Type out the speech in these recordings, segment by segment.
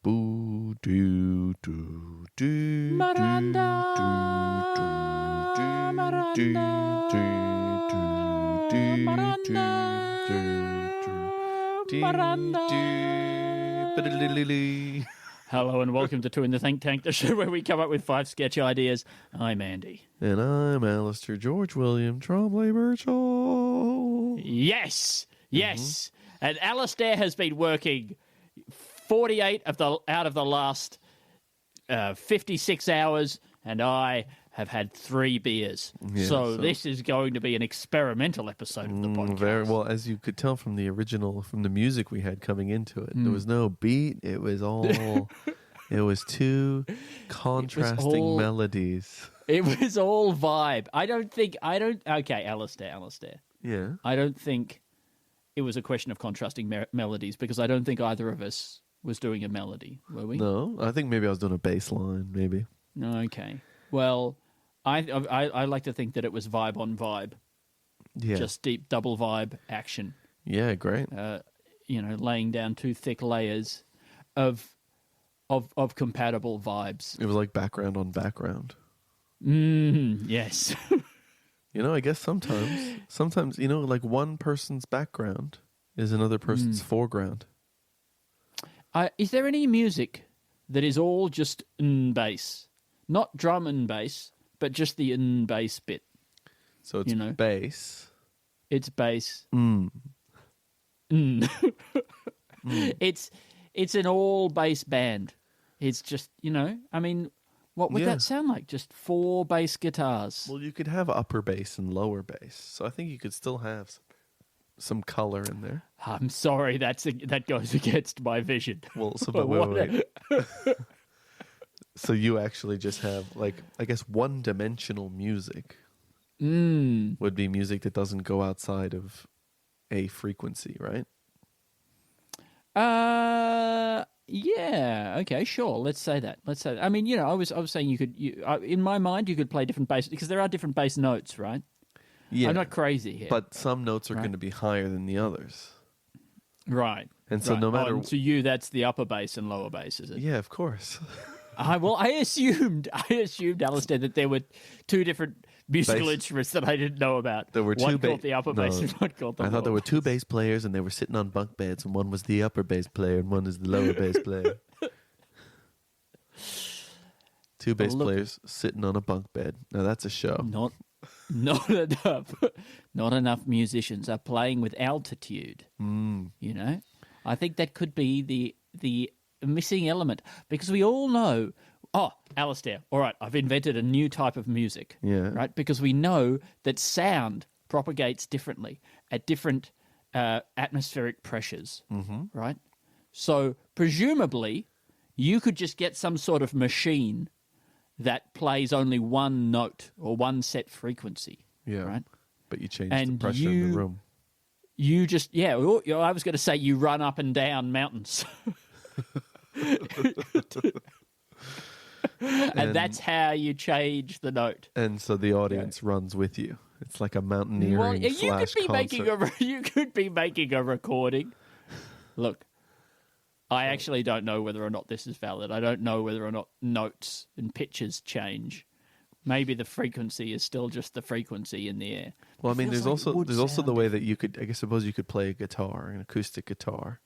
Boo doo doo doo Miranda, Hello and welcome to Two in the Think Tank, the show where we come up with 5 sketch ideas. I'm Andy. And I'm Alistair George William Trombley Birchall. Yes. And Alistair has been working 48 out of the last 56 hours, and I have had 3 beers. Yeah, so this is going to be an experimental episode of the podcast. Very well, as you could tell from the music we had coming into it. There was no beat. It was all, it was two contrasting melodies. It was all vibe. Okay, Alistair. Yeah. I don't think it was a question of contrasting melodies because I don't think either of us was doing a melody, were we? No, I think maybe I was doing a bass line, maybe. Okay. Well, I like to think that it was vibe on vibe. Yeah. Just deep double vibe action. Yeah, great. Laying down 2 thick layers of compatible vibes. It was like background on background. Yes. I guess sometimes, like one person's background is another person's foreground. Is there any music that is all just bass? Not drum and bass, but just the bass bit. So it's bass. It's bass. It's an all bass band. It's just, what would that sound like? Just 4 bass guitars. Well, you could have upper bass and lower bass. So I think you could still have some color in there. I'm sorry, that goes against my vision. Well, so but wait. So you actually just have, I guess one-dimensional music would be music that doesn't go outside of a frequency, right? Yeah. Okay. Sure. Let's say that. I mean, I was saying in my mind you could play different bass because there are different bass notes, right? Yeah. I'm not crazy here, but some notes are going to be higher than the others, right? And so no matter to you, that's the upper bass and lower bass, is it? Yeah, of course. I assumed, Alistair, that there were 2 different musical instruments that I didn't know about. There were one called the upper bass and one called the lower. I thought there were 2 bass players and they were sitting on bunk beds, and one was the upper bass player and one is the lower bass player. 2 bass players sitting on a bunk bed. Now that's a show. Not enough musicians are playing with altitude. I think that could be the missing element because we all know. Oh, Alistair, all right, I've invented a new type of music. Yeah. Right? Because we know that sound propagates differently at different atmospheric pressures. Mm-hmm. Right? So presumably you could just get some sort of machine that plays only one note or one set frequency. Yeah. Right? But you change the pressure in the room. You just, I was going to say you run up and down mountains. And that's how you change the note. And so the audience runs with you. It's like a mountaineering concert. You could be making a recording. Look, I actually don't know whether or not this is valid. I don't know whether or not notes and pitches change. Maybe the frequency is still just the frequency in the air. Well, I mean, there's also the way that you could, suppose you could play a guitar, an acoustic guitar,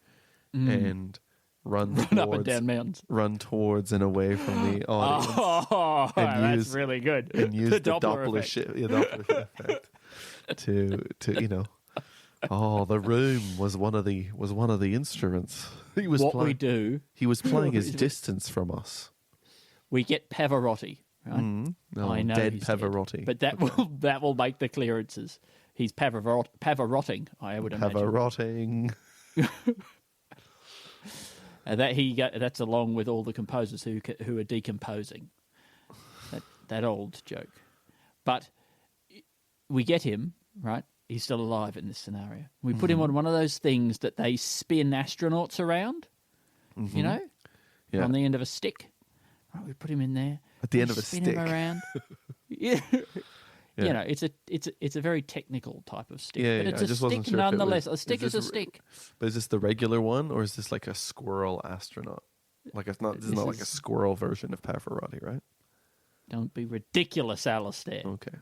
and run up and down mountains. Run towards and away from the audience. Oh, that's really good. And use the Doppler effect to the room was one of the instruments. He was playing his distance from us. We get Pavarotti, right? I know dead Pavarotti. But that will make the clearances. He's Pavarotting, I would imagine. Pavarotting. That's along with all the composers who are decomposing. That old joke. But we get him, right? He's still alive in this scenario. We put him on one of those things that they spin astronauts around, on the end of a stick. Right, we put him in there. At the end of a stick. Spin him around. Yeah. It's a very technical type of stick. Yeah, but it's a stick nonetheless. A stick is a stick. But is this the regular one, or is this like a squirrel astronaut? Like it's not. This is not like a squirrel version of Pavarotti, right? Don't be ridiculous, Alistair. Okay.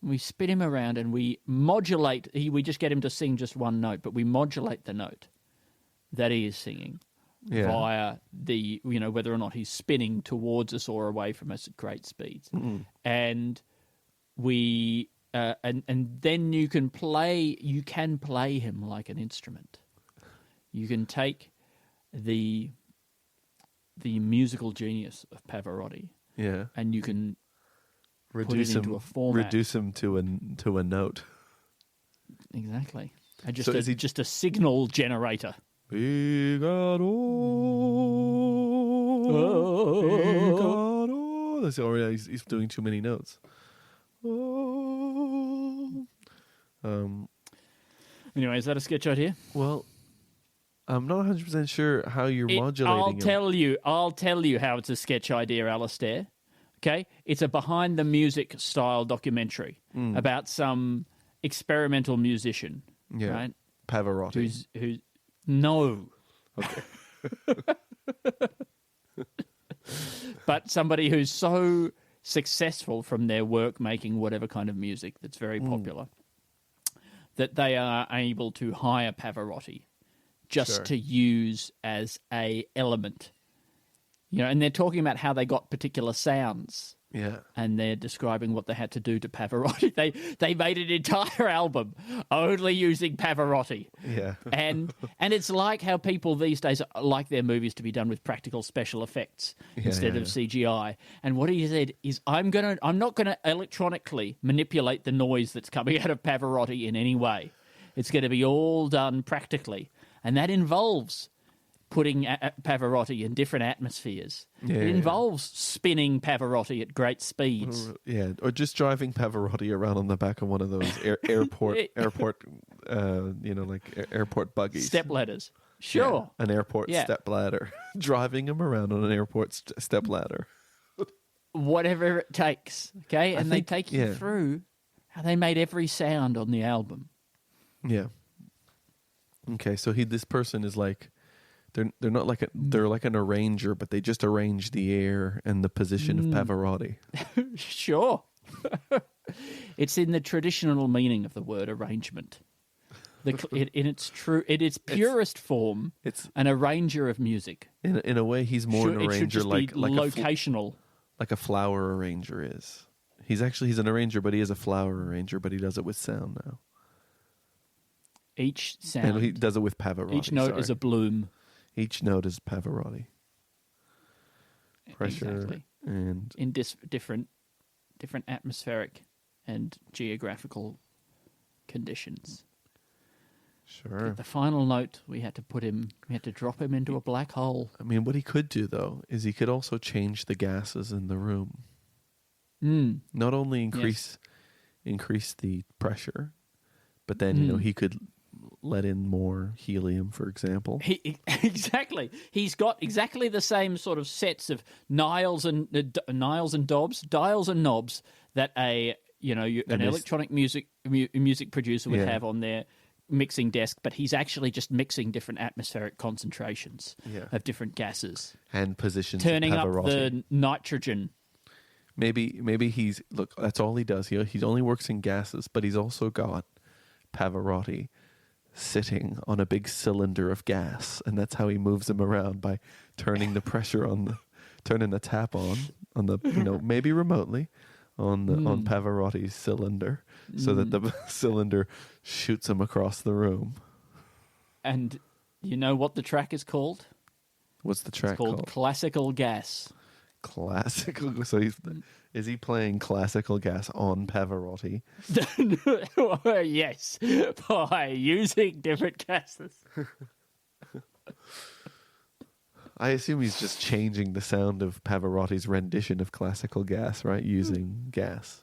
We spin him around and we modulate. We just get him to sing just one note, but we modulate the note that he is singing via the, whether or not he's spinning towards us or away from us at great speeds. Mm-hmm. And we, and then you can play him like an instrument. You can take the musical genius of Pavarotti, and you can reduce him into a format. Reduce him to a note. Exactly. And just a signal generator. Figaro. That's already he's doing too many notes. Anyway, is that a sketch idea? Well, I'm not 100% sure how you're modulating it. I'll tell you how it's a sketch idea, Alistair. Okay? It's a behind the music style documentary about some experimental musician. Yeah. Right? Pavarotti. Who's no. Okay. But somebody who's so successful from their work making whatever kind of music that's very popular that they are able to hire Pavarotti just to use as a element. And they're talking about how they got particular sounds. Yeah. And they're describing what they had to do to Pavarotti. They made an entire album only using Pavarotti. Yeah. And it's like how people these days like their movies to be done with practical special effects instead of CGI. And what he said is, I'm not gonna electronically manipulate the noise that's coming out of Pavarotti in any way. It's going to be all done practically. And that involves putting Pavarotti in different atmospheres. It involves spinning Pavarotti at great speeds. Yeah, or just driving Pavarotti around on the back of one of those airport, airport buggies. Step ladders. Sure. Yeah, an airport step ladder. Driving him around on an airport step ladder. Whatever it takes, okay? And they take you through how they made every sound on the album. Yeah. Okay, so this person is like, they're not like they're like an arranger, but they just arrange the air and the position of Pavarotti. Sure. It's in the traditional meaning of the word arrangement. In its purest form, it's an arranger of music. In a way, he's more an arranger, it should just like be locational, like a flower arranger is. He's an arranger, but he is a flower arranger, but he does it with sound now. Each sound, and he does it with Pavarotti. Each note is a bloom. Each note is Pavarotti. Pressure exactly. And in different atmospheric and geographical conditions. Sure. The final note, we had to drop him into a black hole. I mean, what he could do, though, is he could also change the gases in the room. Not only increase the pressure, but then, he could let in more helium, for example. Exactly. He's got exactly the same sort of sets of dials and knobs that an electronic music producer would have on their mixing desk, but he's actually just mixing different atmospheric concentrations of different gases and positions, turning of up the nitrogen. Maybe that's all he does. He only works in gases, but he's also got Pavarotti sitting on a big cylinder of gas, and that's how he moves him around, by turning the pressure turning the tap on the maybe remotely on Pavarotti's cylinder, so that the cylinder shoots him across the room. And you know what the track is called? What's the track called? Classical Gas. Classical. So is he playing classical gas on Pavarotti? Yes, by using different gases. I assume he's just changing the sound of Pavarotti's rendition of classical gas, right? Using gas.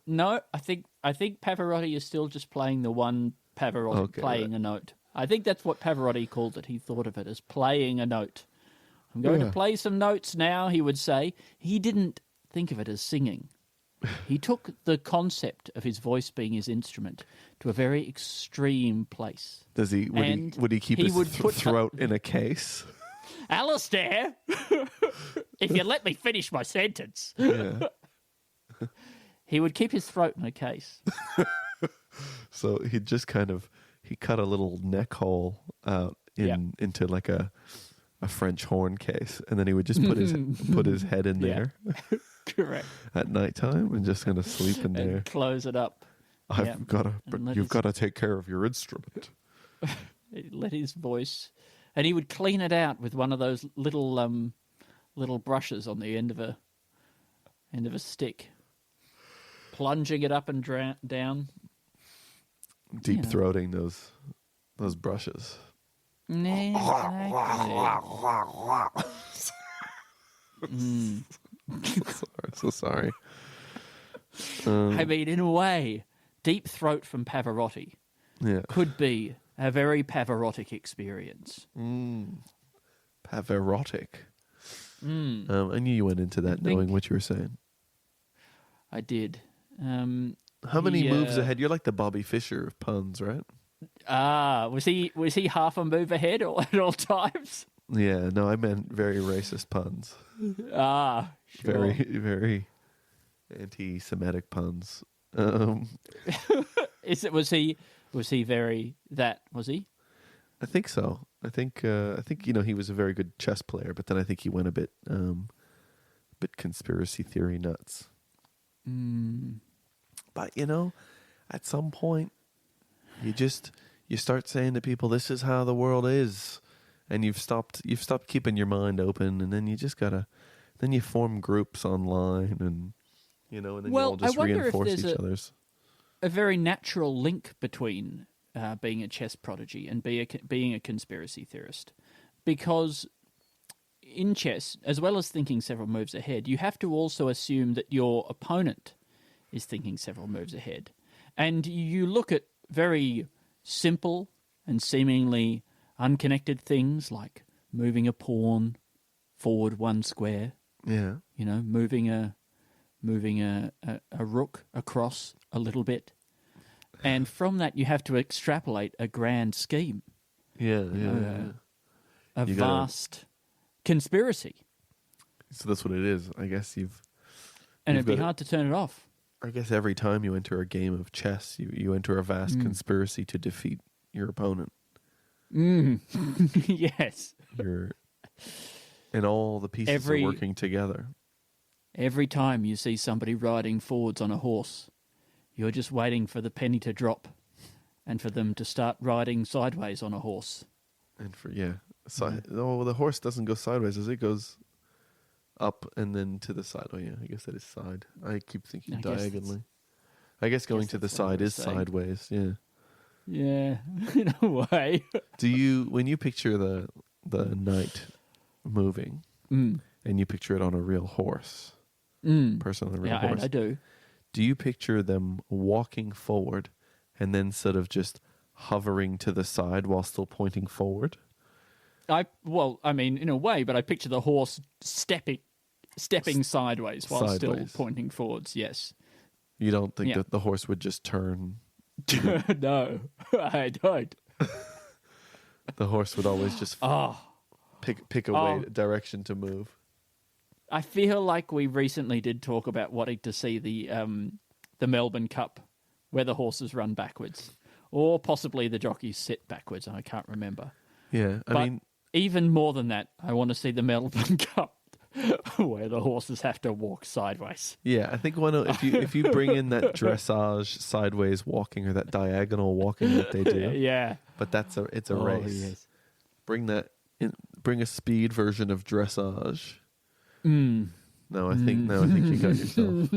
No, I think Pavarotti is still just playing the one Pavarotti playing a note. I think that's what Pavarotti called it. He thought of it as playing a note. I'm going to play some notes now, he would say. He didn't think of it as singing. He took the concept of his voice being his instrument to a very extreme place. Does he? Would he keep his throat in a case? Alistair, if you let me finish my sentence. Yeah. He would keep his throat in a case. So he cut a little neck hole out into like a French horn case, and then he would just put his head in there. Correct. At nighttime, and just kind of sleep in there. Close it up. You've got to take care of your instrument. Let his voice, and he would clean it out with one of those little brushes on the end of a stick, plunging it up and down. Deep throating those brushes. Exactly. So sorry. I mean, in a way, Deep Throat from Pavarotti could be a very Pavarotic experience. Pavarotic. I knew you went into that knowing what you were saying. I did. How many moves ahead? You're like the Bobby Fischer of puns, right? Was he half a move ahead at all times? Yeah, no, I meant very racist puns. Sure. Very, very anti-Semitic puns. Was he very that? Was he? I think so. I think he was a very good chess player, but then I think he went a bit conspiracy theory nuts. But at some point, you start saying to people, "This is how the world is," and you've stopped keeping your mind open, and then you just then you form groups online, and and then you all just reinforce each other's. A very natural link between being a chess prodigy and being a conspiracy theorist, because in chess, as well as thinking several moves ahead, you have to also assume that your opponent is thinking several moves ahead, and you look at very simple and seemingly unconnected things like moving a pawn forward one square. Yeah, moving a rook across a little bit. And from that, you have to extrapolate a grand scheme. A vast conspiracy. So that's what it is. I guess it'd be hard to turn it off. I guess every time you enter a game of chess, you enter a vast conspiracy to defeat your opponent. Yes. And all the pieces are working together. Every time you see somebody riding forwards on a horse, you're just waiting for the penny to drop and for them to start riding sideways on a horse. And the horse doesn't go sideways, as it goes up and then to the side. Oh, yeah, I guess that is side. I keep thinking diagonally. I guess going to the side is sideways, yeah. Yeah, in a way. When you picture the knight moving and you picture it on a real horse, person on a real horse. I do. Do you picture them walking forward and then sort of just hovering to the side while still pointing forward? In a way, but I picture the horse stepping sideways while still pointing forwards, yes. You don't think that the horse would just turn? No, I don't. The horse would always just pick a direction to move. I feel like we recently did talk about wanting to see the Melbourne Cup where the horses run backwards, or possibly the jockeys sit backwards. I can't remember. Yeah, I mean, even more than that, I want to see the Melbourne Cup where the horses have to walk sideways. Yeah, I think if you bring in that dressage sideways walking or that diagonal walking that they do. Yeah, but it's a race. Yes. Bring that in. Bring a speed version of dressage. No, I think you got yourself.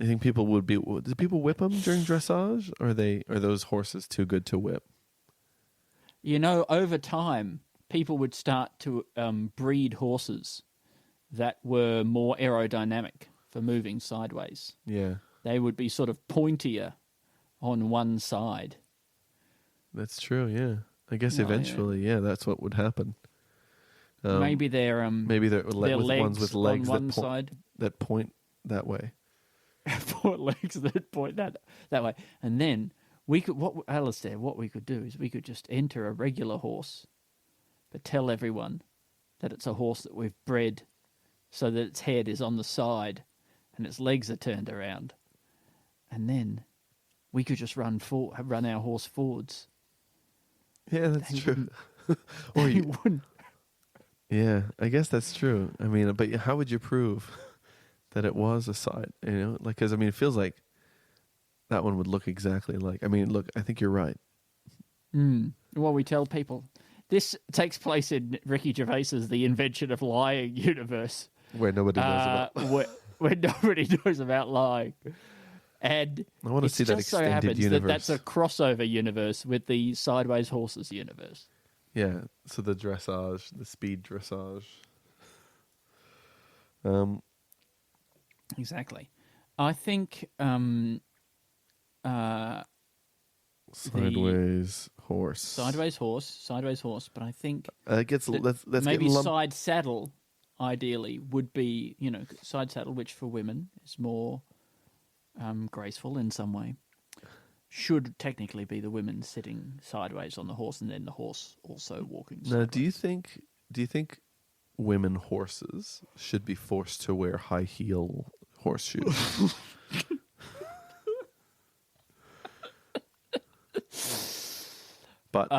I think people would be. Do people whip them during dressage? Or are those horses too good to whip? Over time, people would start to breed horses that were more aerodynamic for moving sideways. Yeah, they would be sort of pointier on one side. That's true. Yeah, I guess eventually, that's what would happen. Maybe they're ones with legs on one side that point that way. Legs that point that way, and then we could. Alistair, what we could do is we could just enter a regular horse but tell everyone that it's a horse that we've bred so that its head is on the side and its legs are turned around. And then we could just run our horse forwards. Yeah, that's true. Or you wouldn't. Yeah, I guess that's true. I mean, but how would you prove that it was a side? You know, like, because I mean, it feels like that one would look exactly like. I mean, look, I think you're right. Well, we tell people this takes place in Ricky Gervais's The Invention of Lying universe, where nobody knows about where nobody knows about lying. And I want to see that extended so happens universe. That's a crossover universe with the Sideways Horses universe. Yeah, so the dressage, the speed dressage. Exactly. I think Sideways horse, but I think let's maybe get side saddle ideally would be, side saddle, which for women is more graceful in some way. Should technically be the women sitting sideways on the horse and then the horse also walking sideways. Now, do you think women horses should be forced to wear high heel horseshoes? But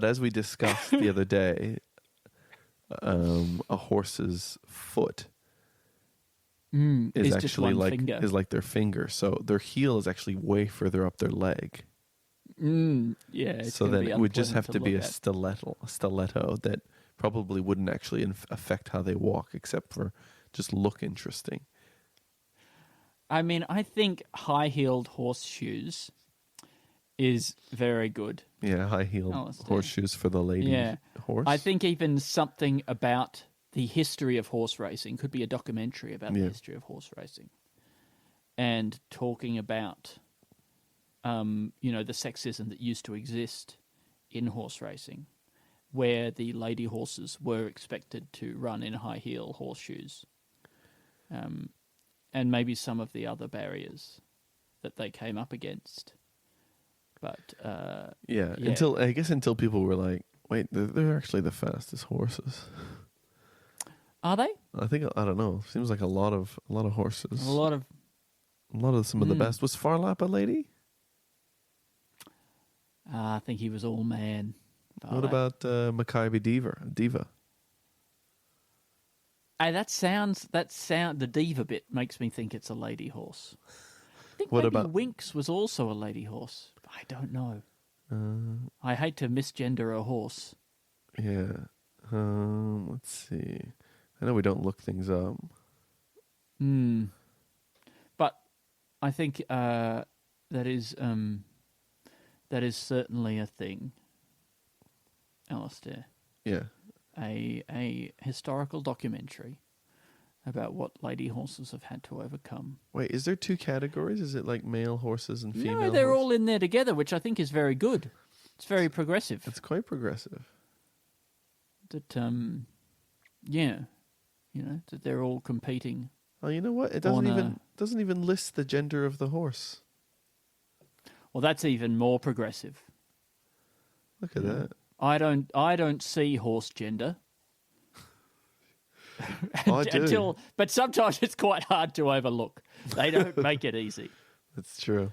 as we discussed the other day, a horse's foot is actually like their finger, so their heel is actually way further up their leg. Yeah. So then it would just have to be a stiletto that probably wouldn't actually affect how they walk, except for just look interesting. I mean, I think high-heeled horseshoes is very good. Yeah, high-heeled horseshoes for the lady horse. I think even something about the history of horse racing could be a documentary about the history of horse racing, and talking about, the sexism that used to exist in horse racing, where the lady horses were expected to run in high-heel horseshoes, and maybe some of the other barriers that they came up against. But until people were like, wait, they're actually the fastest horses. Are they? I don't know. Seems like a lot of horses. A lot of some of the best. Was Farlap a lady? I think he was all man. Farlap. What about Maccabi Diva? Hey, the diva bit makes me think it's a lady horse. I think maybe Winx was also a lady horse. I don't know. I hate to misgender a horse. Yeah. Let's see. I know we don't look things up. But I think that is certainly a thing, Alistair. Yeah. A historical documentary about what lady horses have had to overcome. Wait, is there two categories? Is it like male horses and female horses? No, they're all in there together, which I think is very good. It's very progressive. It's quite progressive. That, that they're all competing. Oh, you know what? It doesn't even list the gender of the horse. Well, that's even more progressive. Look at that. I don't see horse gender. I do. But sometimes it's quite hard to overlook. They don't make it easy. That's true.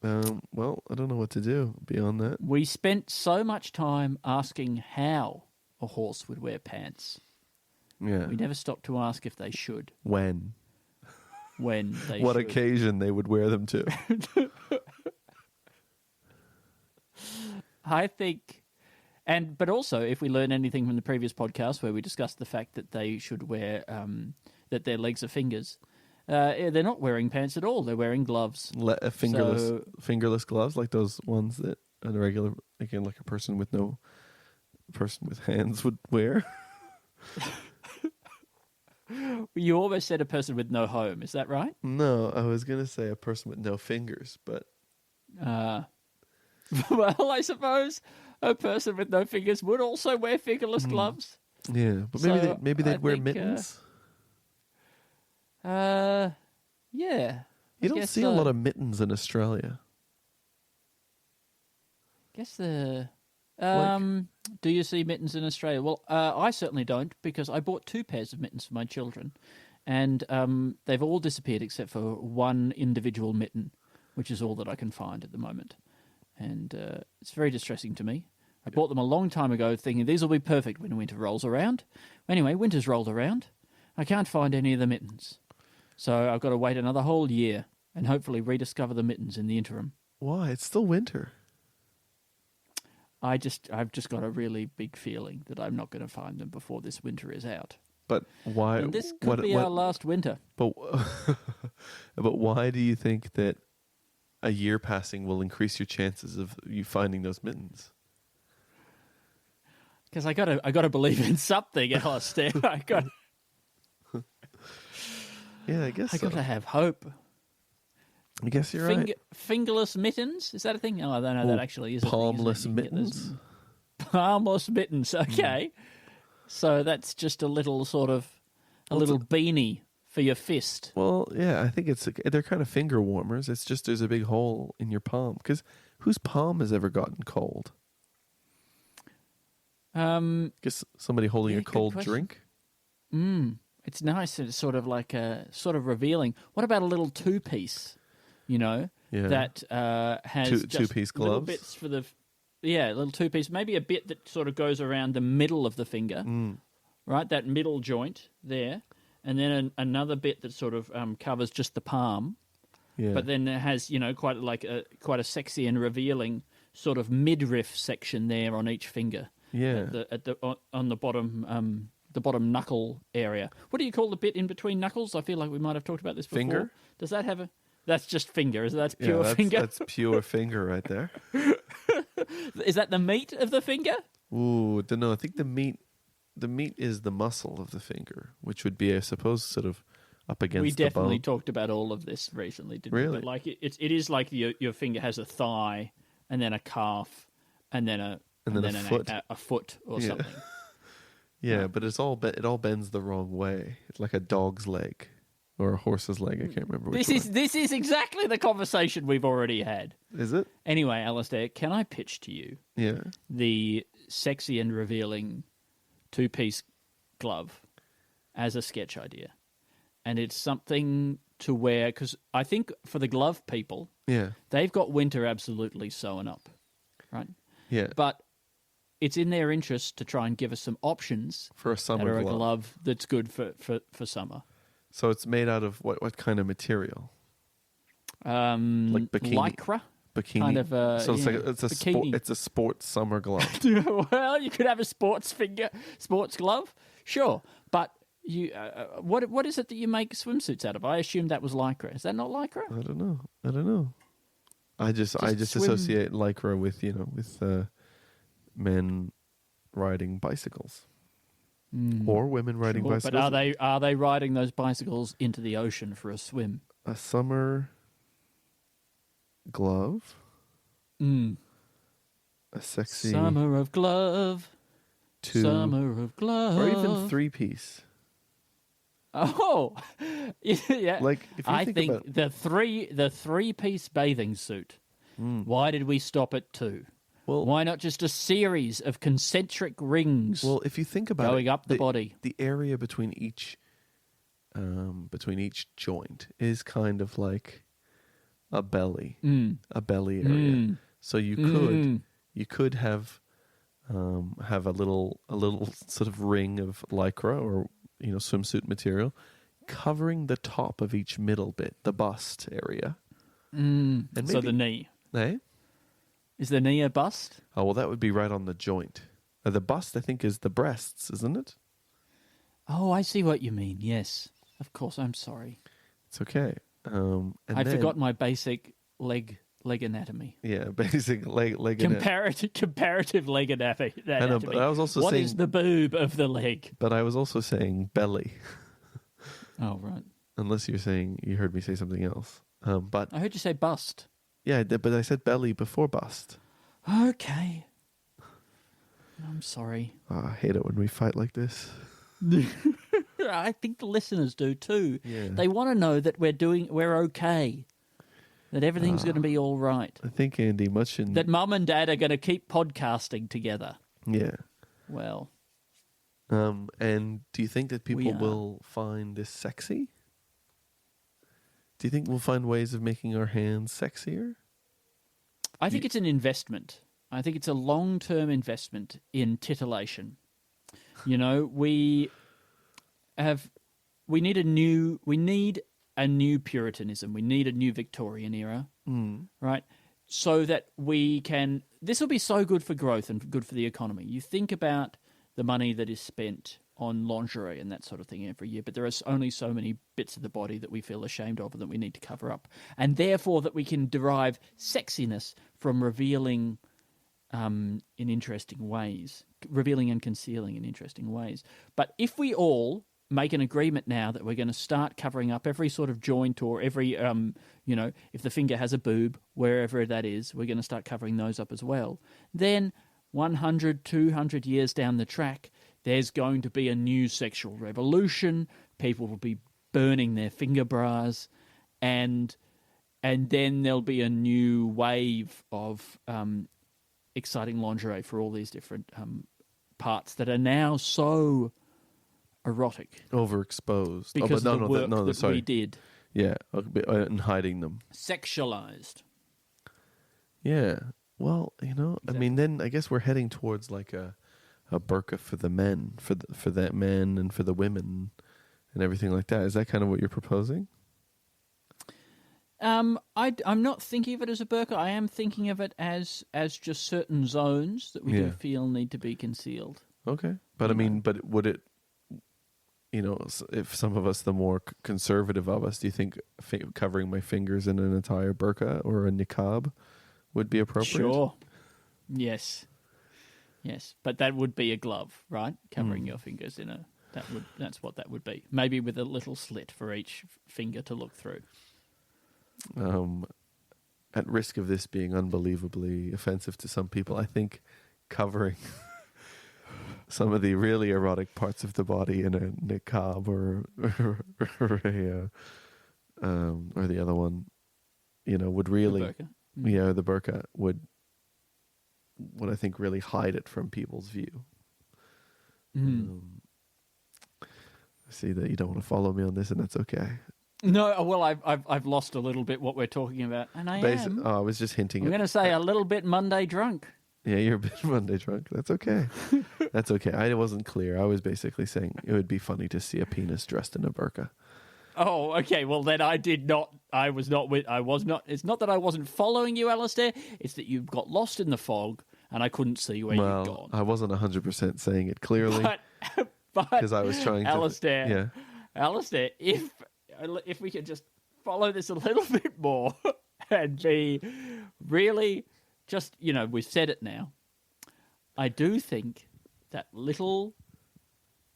Well, I don't know what to do beyond that. We spent so much time asking how a horse would wear pants. Yeah. We never stopped to ask if they should. When they what should. occasion they would wear them to. I think, but also if we learn anything from the previous podcast where we discussed the fact that they should wear, that their legs are fingers, they're not wearing pants at all. They're wearing gloves. Fingerless gloves, like those ones that a regular, again, like a person with hands would wear. You almost said a person with no home. Is that right? No, I was going to say a person with no fingers, but... Well, I suppose a person with no fingers would also wear fingerless gloves. Yeah, but maybe they'd wear mittens. Yeah. You don't see a lot of mittens in Australia. I guess Do you see mittens in Australia? Well, I certainly don't, because I bought 2 pairs of mittens for my children, and they've all disappeared except for one individual mitten, which is all that I can find at the moment. And it's very distressing to me. I bought them a long time ago thinking these will be perfect when winter rolls around. Anyway, winter's rolled around. I can't find any of the mittens. So I've got to wait another whole year and hopefully rediscover the mittens in the interim. Why? It's still winter. I've just got a really big feeling that I'm not going to find them before this winter is out. But why? And this could be our last winter. But why do you think that a year passing will increase your chances of you finding those mittens? Because I got to believe in something, Alistair. Yeah, I guess I got to have hope. I guess you're right. Fingerless mittens? Is that a thing? Oh, I don't know. That actually is a palmless thing. Mittens? Palmless mittens. Okay. So that's just a little sort of little beanie for your fist. Well, yeah, I think they're kind of finger warmers. It's just there's a big hole in your palm. Because whose palm has ever gotten cold? Guess somebody holding a cold drink? It's nice. It's sort of like sort of revealing. What about a little 2-piece? That has two-piece gloves? Little bits for the... Yeah, a little 2-piece. Maybe a bit that sort of goes around the middle of the finger, right? That middle joint there. And then another bit that sort of covers just the palm. Yeah. But then it has, quite a sexy and revealing sort of midriff section there on each finger. Yeah. On the bottom knuckle area. What do you call the bit in between knuckles? I feel like we might have talked about this before. Finger? Does that have that's just finger, is that pure finger? That's pure finger right there. Is that the meat of the finger? Ooh, don't know. I think the meat is the muscle of the finger, which would be, I suppose, sort of up against the bone. We definitely talked about all of this recently, didn't we? But like it is like your finger has a thigh and then a calf and then a foot or something. Yeah, but it all bends the wrong way. It's like a dog's leg or a horse's leg. I can't remember which one. This is exactly the conversation we've already had. Is it? Anyway, Alistair, can I pitch to you the sexy and revealing 2-piece glove as a sketch idea? And it's something to wear, because I think for the glove people, they've got winter absolutely sewn up, right? Yeah. But it's in their interest to try and give us some options for a summer glove. A glove that's good for summer. So it's made out of what kind of material? Like bikini, lycra, bikini. Kind of. So it's a sports summer glove. Well, you could have a sports glove, sure. But you, what is it that you make swimsuits out of? I assume that was lycra. Is that not lycra? I don't know. I just associate lycra with men riding bicycles or women riding bicycles. But are they riding those bicycles into the ocean for a swim? A summer glove, a sexy summer of glove, summer of glove, or even 3-piece. Oh, yeah. Like if you I think about the 3-piece bathing suit. Why did we stop at 2? Well, why not just a series of concentric rings? Well, if you think about going up the body, the area between each joint is kind of like a belly area. So you could have a little sort of ring of lycra or swimsuit material covering the top of each middle bit, the bust area, and maybe, so the knee. Eh? Is the knee a bust? Oh, well, that would be right on the joint. The bust, I think, is the breasts, isn't it? Oh, I see what you mean. Yes. Of course, I'm sorry. It's okay. I forgot my basic leg anatomy. Yeah, basic leg comparative leg anatomy. I know, but I was also what saying... What is the boob of the leg? But I was also saying belly. Oh, right. Unless you're saying... You heard me say something else. But I heard you say bust. Yeah, but I said belly before bust. Okay. I'm sorry. Oh, I hate it when we fight like this. I think the listeners do too. Yeah. They want to know that we're okay. that everything's going to be all right. I think, Andy, much in... That Mum and Dad are going to keep podcasting together. Yeah. Well. And do you think that people will find this sexy? Do you think we'll find ways of making our hands sexier? I think it's an investment. I think it's a long-term investment in titillation. You know, we need a new Puritanism. We need a new Victorian era, right? So that we can. This will be so good for growth and good for the economy. You think about the money that is spent on lingerie and that sort of thing every year, but there are only so many bits of the body that we feel ashamed of and that we need to cover up, and therefore that we can derive sexiness from revealing in interesting ways, revealing and concealing in interesting ways. But if we all make an agreement now that we're going to start covering up every sort of joint or every, if the finger has a boob, wherever that is, we're going to start covering those up as well. Then 100, 200 years down the track, there's going to be a new sexual revolution. People will be burning their finger bras, and then there'll be a new wave of exciting lingerie for all these different parts that are now so erotic, overexposed because of the work we did. Yeah, and hiding them, sexualized. Yeah, well, exactly. I mean, then I guess we're heading towards like a burqa for the men, for that men and for the women, and everything like that. Is that kind of what you're proposing? I'm not thinking of it as a burqa. I am thinking of it as just certain zones that we do feel need to be concealed. Okay, but I mean, but would it? If some of us, the more conservative of us, do you think covering my fingers in an entire burqa or a niqab would be appropriate? Sure. Yes. But that would be a glove, right? Covering your fingers in that's what that would be. Maybe with a little slit for each finger to look through. At risk of this being unbelievably offensive to some people, I think covering some of the really erotic parts of the body in a niqab or the other one, would really, the burqa. The burqa would I think really hide it from people's view. I see that you don't want to follow me on this, and that's okay. No, well, I've lost a little bit what we're talking about, and I was just hinting. I'm going to say a little bit Monday drunk. Yeah, you're a bit Monday drunk. That's okay. That's okay. I wasn't clear. I was basically saying it would be funny to see a penis dressed in a burqa. Oh, okay. Well, then I did not. I was not. It's not that I wasn't following you, Alistair. It's that you got lost in the fog, and I couldn't see where you'd gone. I wasn't 100% saying it clearly, because I was trying Alistair, to. Yeah, Alistair. If we could just follow this a little bit more and be really just, we've said it now. I do think that little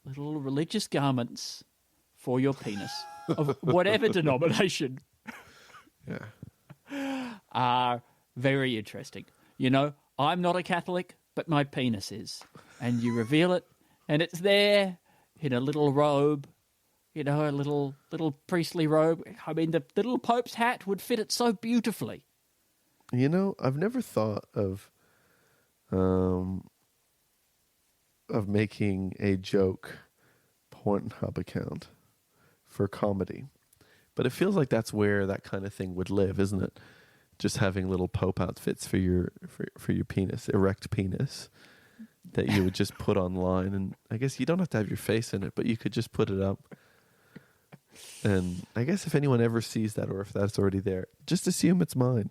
religious garments for your penis of whatever denomination are very interesting. I'm not a Catholic, but my penis is. And you reveal it, and it's there in a little robe, a little priestly robe. I mean, the little Pope's hat would fit it so beautifully. I've never thought of making a joke Pornhub account for comedy, but it feels like that's where that kind of thing would live, isn't it? Just having little Pope outfits for your penis, erect penis, that you would just put online, and I guess you don't have to have your face in it, but you could just put it up. And I guess if anyone ever sees that, or if that's already there, just assume it's mine.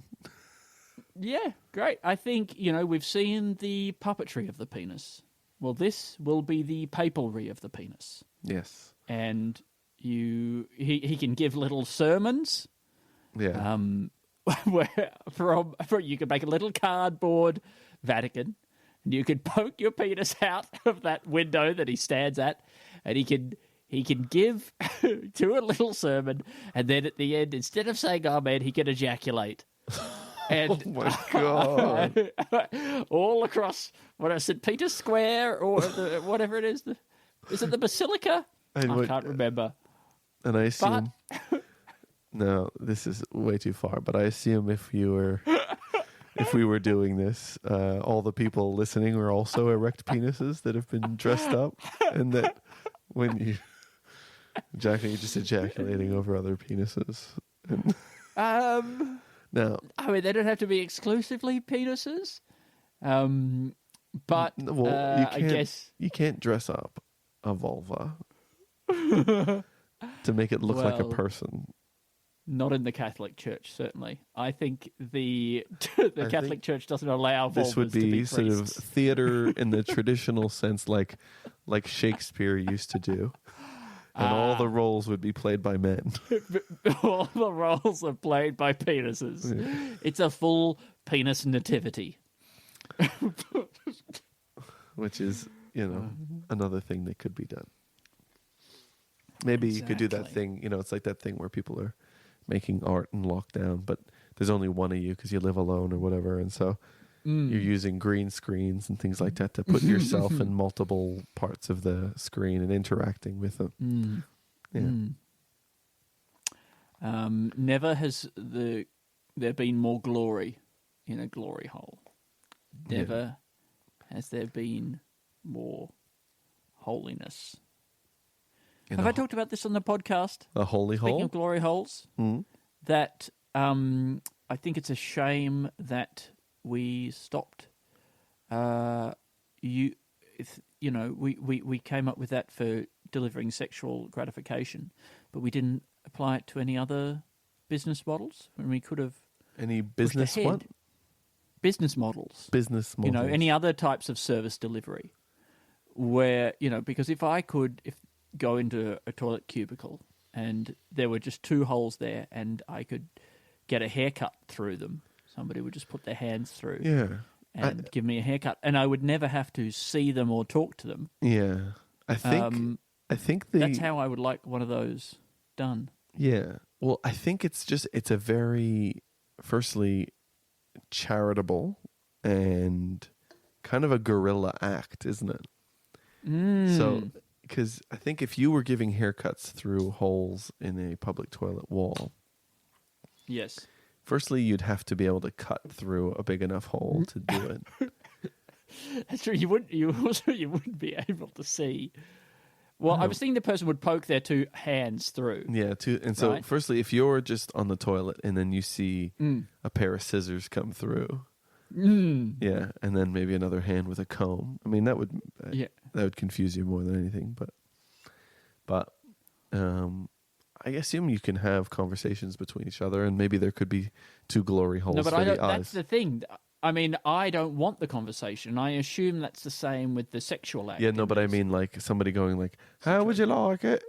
Yeah, great. I think, we've seen the puppetry of the penis. Well, this will be the papalry of the penis. Yes. And he can give little sermons. Yeah. Where you could make a little cardboard Vatican, and you could poke your penis out of that window that he stands at, and he can give to a little sermon, and then at the end, instead of saying amen, he can ejaculate. And oh my God. All across St. Peter's Square, or whatever it is. Is it the Basilica? I can't remember. And I assume No, this is way too far. But I assume if we were doing this, all the people listening were also erect penises that have been dressed up, and that when you you're just ejaculating over other penises. No, I mean they don't have to be exclusively penises, but I guess you can't dress up a vulva to make it look like a person. Not in the Catholic Church, certainly. I think the Catholic Church doesn't allow vulvas this would be to sort be of theater in the traditional sense, like Shakespeare used to do, and all the roles would be played by men. All the roles are played by penises. Yeah. It's a full penis nativity, which is another thing that could be done. Maybe you could do that thing. It's like that thing where people are making art in lockdown, but there's only one of you because you live alone or whatever, and so you're using green screens and things like that to put yourself in multiple parts of the screen and interacting with them. Never has there been more glory in a glory hole. Never has there been more holiness. Have I talked about this on the podcast? A holy hole? Speaking of glory holes, that I think it's a shame that we stopped. We came up with that for delivering sexual gratification, but we didn't apply it to any other business models when we could have. Any business what? Business models. Business models. Any other types of service delivery where, because if go into a toilet cubicle and there were just two holes there and I could get a haircut through them. Somebody would just put their hands through and give me a haircut, and I would never have to see them or talk to them. Yeah. I think that's how I would like one of those done. Yeah. Well, I think it's a very, firstly, charitable and kind of a guerrilla act, isn't it? So, because I think if you were giving haircuts through holes in a public toilet wall, yes, firstly you'd have to be able to cut through a big enough hole to do it. That's true. You wouldn't be able to see. Well, I was thinking the person would poke their two hands through. Yeah, so firstly, if you're just on the toilet and then you see a pair of scissors come through, yeah, and then maybe another hand with a comb. I mean, that would confuse you more than anything. But I assume you can have conversations between each other, and maybe there could be two glory holes. No, but for the eyes. That's the thing. I mean, I don't want the conversation. I assume that's the same with the sexual act. Yeah, no, but I mean, like somebody going like, "How would you like it?"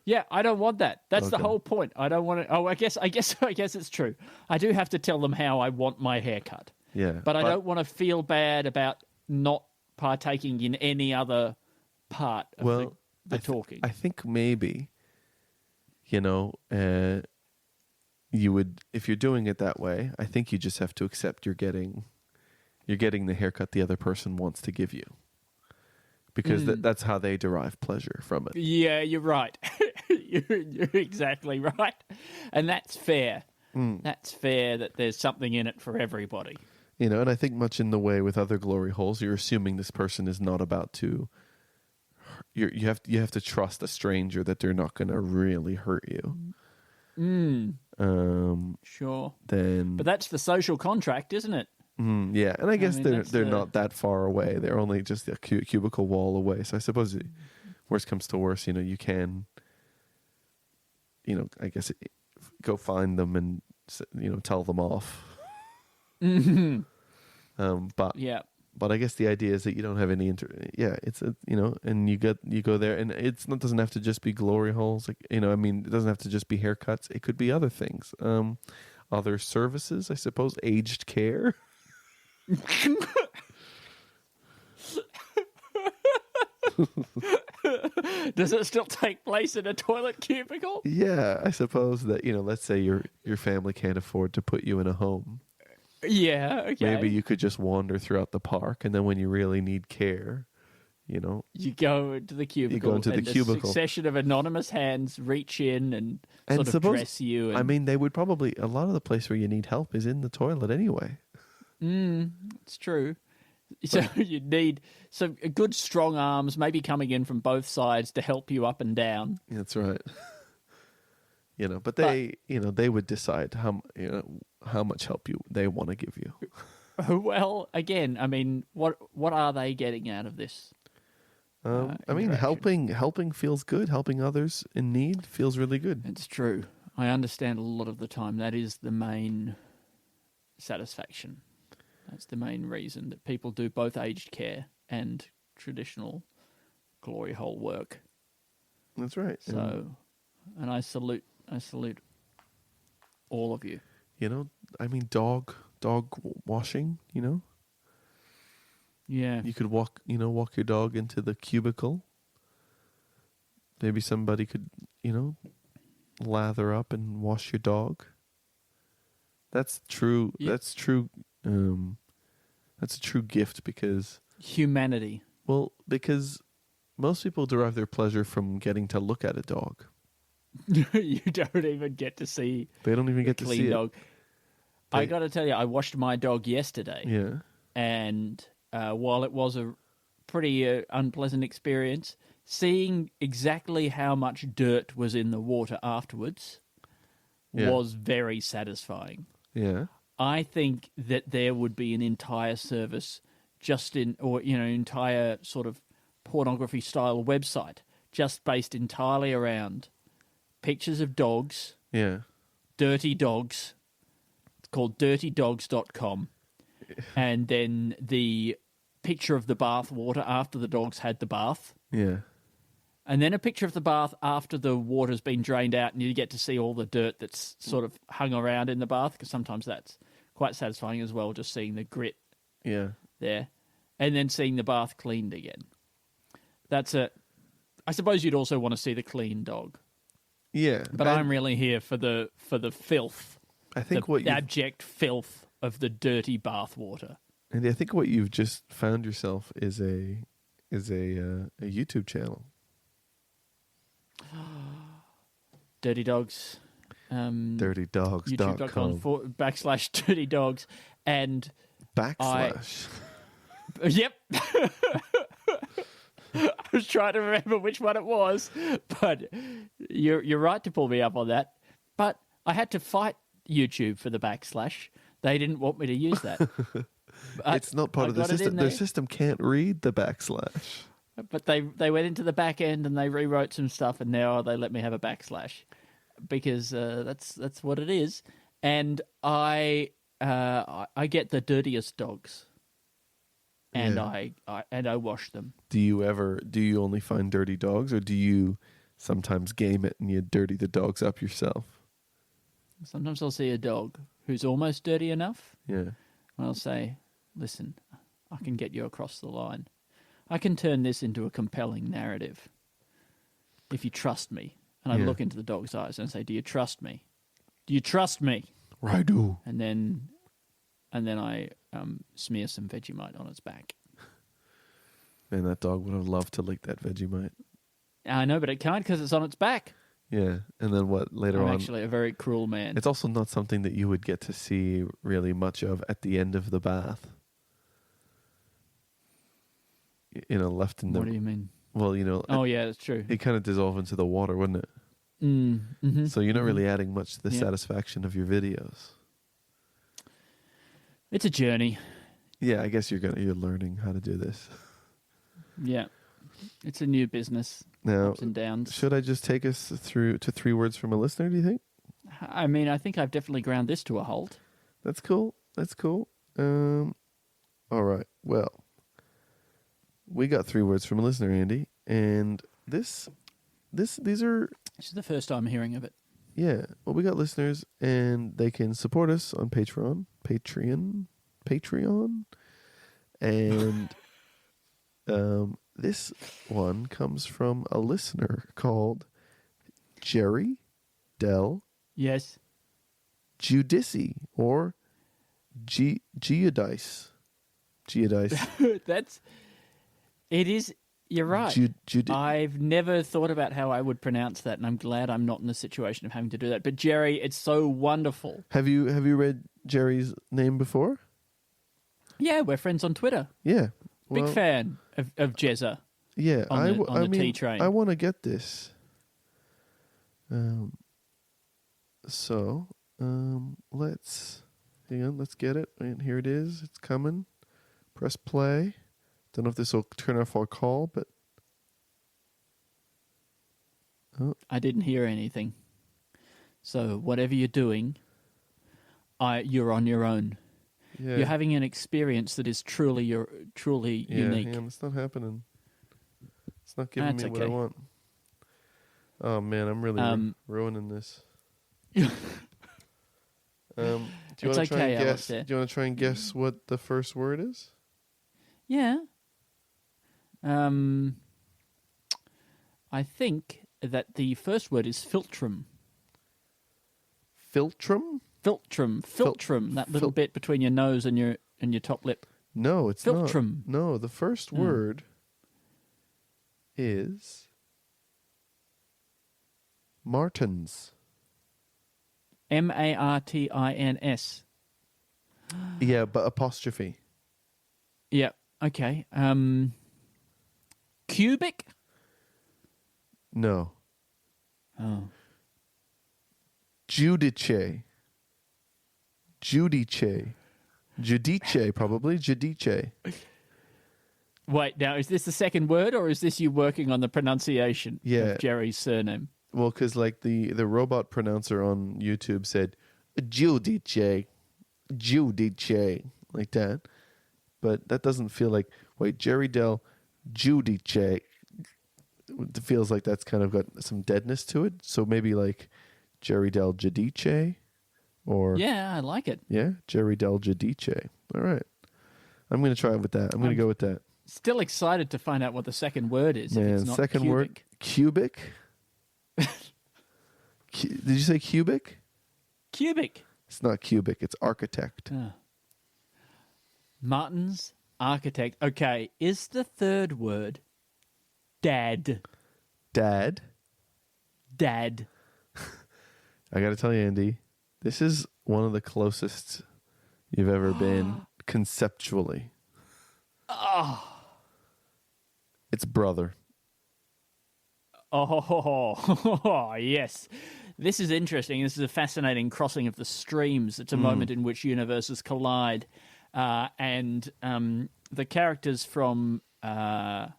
Yeah, I don't want that. That's the whole point. I don't want to. Oh, I guess it's true. I do have to tell them how I want my haircut. Yeah, but I don't want to feel bad about not partaking in any other part of the talking. I think maybe, you would, if you're doing it that way, I think you just have to accept you're getting the haircut the other person wants to give you. Because that's how they derive pleasure from it. Yeah, you're right. You're exactly right. And that's fair. That's fair that there's something in it for everybody. And I think much in the way with other glory holes, you're assuming this person is not about to... You have to trust a stranger that they're not going to really hurt you. Sure. But that's the social contract, isn't it? Yeah, and I guess they're not that far away. They're only just a cubicle wall away. So I suppose, worst comes to worst, you can, I guess go find them and tell them off. But I guess the idea is that you don't have any it's and you go there, and it doesn't have to just be glory holes. Like it doesn't have to just be haircuts. It could be other things, other services, I suppose, aged care. Does it still take place in a toilet cubicle? Yeah, I suppose that let's say your family can't afford to put you in a home. Yeah, okay. Maybe you could just wander throughout the park, and then when you really need care, You know, you go into the cubicle. A succession of anonymous hands reach in and sort of dress you. And, I mean, they would probably, a lot of the place where you need help is in the toilet anyway. It's true. So you need some good strong arms, maybe coming in from both sides to help you up and down. That's right. You know, but they would decide how much help they want to give you. Well, again, I mean, what are they getting out of this? I mean, helping feels good. Helping others in need feels really good. It's true. I understand a lot of the time that is the main satisfaction. That's the main reason that people do both aged care and traditional glory hole work. That's right. So, and I salute all of you. You know, I mean, dog washing, you know? Yeah. You could walk your dog into the cubicle. Maybe somebody could, lather up and wash your dog. That's true. Yeah. That's true. That's a true gift because... Humanity. Well, because most people derive their pleasure from getting to look at a dog. You don't even get to see... They don't even get to see dog. I got to tell you, I washed my dog yesterday. Yeah. And while it was a pretty unpleasant experience, seeing exactly how much dirt was in the water afterwards was very satisfying. Yeah. I think that there would be an entire service entire sort of pornography style website just based entirely around pictures of dogs. Yeah. Dirty dogs. It's called dirtydogs.com. And then the picture of the bath water after the dogs had the bath. Yeah. And then a picture of the bath after the water's been drained out and you get to see all the dirt that's sort of hung around in the bath, because sometimes that's quite satisfying as well, just seeing the grit there. And then seeing the bath cleaned again. I suppose you'd also want to see the clean dog. Yeah. But I'm really here for the filth. I think the abject filth of the dirty bath water. And I think what you've just found yourself is a YouTube channel. Dirty Dogs. DirtyDogs.com. /Dirty Dogs. And / Yep. I was trying to remember which one it was, but you're right to pull me up on that. But I had to fight YouTube for the /. They didn't want me to use that. It's not part of the system. Their system can't read the /. But they went into the back end and they rewrote some stuff, and now they let me have a / because that's what it is. And I get the dirtiest dogs. And I wash them. Do you only find dirty dogs, or do you sometimes game it and you dirty the dogs up yourself? Sometimes I'll see a dog who's almost dirty enough. Yeah. And I'll say, listen, I can get you across the line. I can turn this into a compelling narrative if you trust me. And I look into the dog's eyes and I say, do you trust me? Do you trust me? I do. And then I smear some Vegemite on its back. Man, that dog would have loved to lick that Vegemite. I know, but it can't because it's on its back. Yeah, and then what later on? I'm actually a very cruel man. It's also not something that you would get to see really much of at the end of the bath. Left in the... What do you mean? Well, Oh, yeah, that's true. It kind of dissolve into the water, wouldn't it? Mm-hmm. So you're not really adding much to the satisfaction of your videos. It's a journey. Yeah, I guess you're learning how to do this. Yeah, it's a new business. Now, ups and downs. Should I just take us through to 3 words from a listener? Do you think? I mean, I think I've definitely ground this to a halt. That's cool. All right. Well, we got 3 words from a listener, Andy, and these are. This is the first time hearing of it. Yeah. Well, we got listeners, and they can support us on Patreon, and this one comes from a listener called Jerry Del. Yes. Giudice or Geodice. It is You're right. I've never thought about how I would pronounce that, and I'm glad I'm not in the situation of having to do that. But Jerry, it's so wonderful. Have you read Jerry's name before? Yeah, we're friends on Twitter. Yeah. Big fan of Jezza. Yeah, on the T train. I want to get this. Let's hang on. Let's get it. And here it is. It's coming. Press play. Don't know if this will turn off our call, but I didn't hear anything. So whatever you're doing, you're on your own. Yeah. You're having an experience that is truly unique. Hang on, it's not happening. It's not giving me what I want. Oh man, I'm really ruining this. Do you want to try and guess? Do you want to try and guess what the first word is? Yeah. I think that the first word is filtrum. Filtrum? Filtrum. That little bit between your nose and your top lip. No, it's filtrum. Not. No, the first word is Martins. Martins. Yeah, but apostrophe. Yeah. Okay. Cubic? No. Oh. Judice, probably. Judice. Wait, now, is this the second word, or is this you working on the pronunciation of Jerry's surname? Well, because like the robot pronouncer on YouTube said, Judice, like that. But that doesn't feel like, wait, Jerry Del Judice. It feels like that's kind of got some deadness to it. So maybe like Jerry Del Judice, or... Yeah, I like it. Yeah, Jerry Del Judice. All right. I'm going to try it with that. I'm going to go with that. Still excited to find out what the second word is. Man, if it's not second cubic. word, cubic. Did you say cubic? Cubic. It's not cubic. It's architect. Martin's architect. Okay, is the third word dad? Dad? Dad. I got to tell you, Andy, this is one of the closest you've ever been conceptually. It's brother. Oh, yes. This is interesting. This is a fascinating crossing of the streams. It's a moment in which universes collide. And the characters from the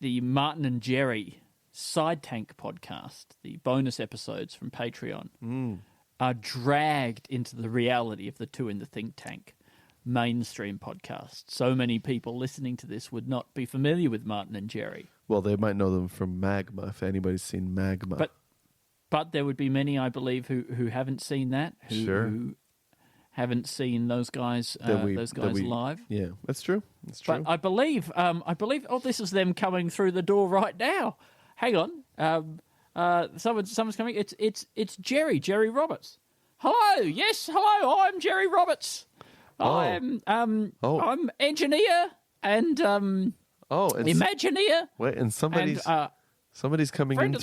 Martin and Jerry Side Tank podcast, the bonus episodes from Patreon, are dragged into the reality of the Two in the Think Tank mainstream podcast. So many people listening to this would not be familiar with Martin and Jerry. Well, they might know them from Magma, if anybody's seen Magma. But there would be many, I believe, who haven't seen that, who haven't seen those guys live. Yeah, that's true. That's true. But I believe, this is them coming through the door right now. Hang on. Someone's coming. It's Jerry Roberts. Hello. Yes, hello. I'm Jerry Roberts. I'm engineer and Imagineer. Wait, and somebody's coming in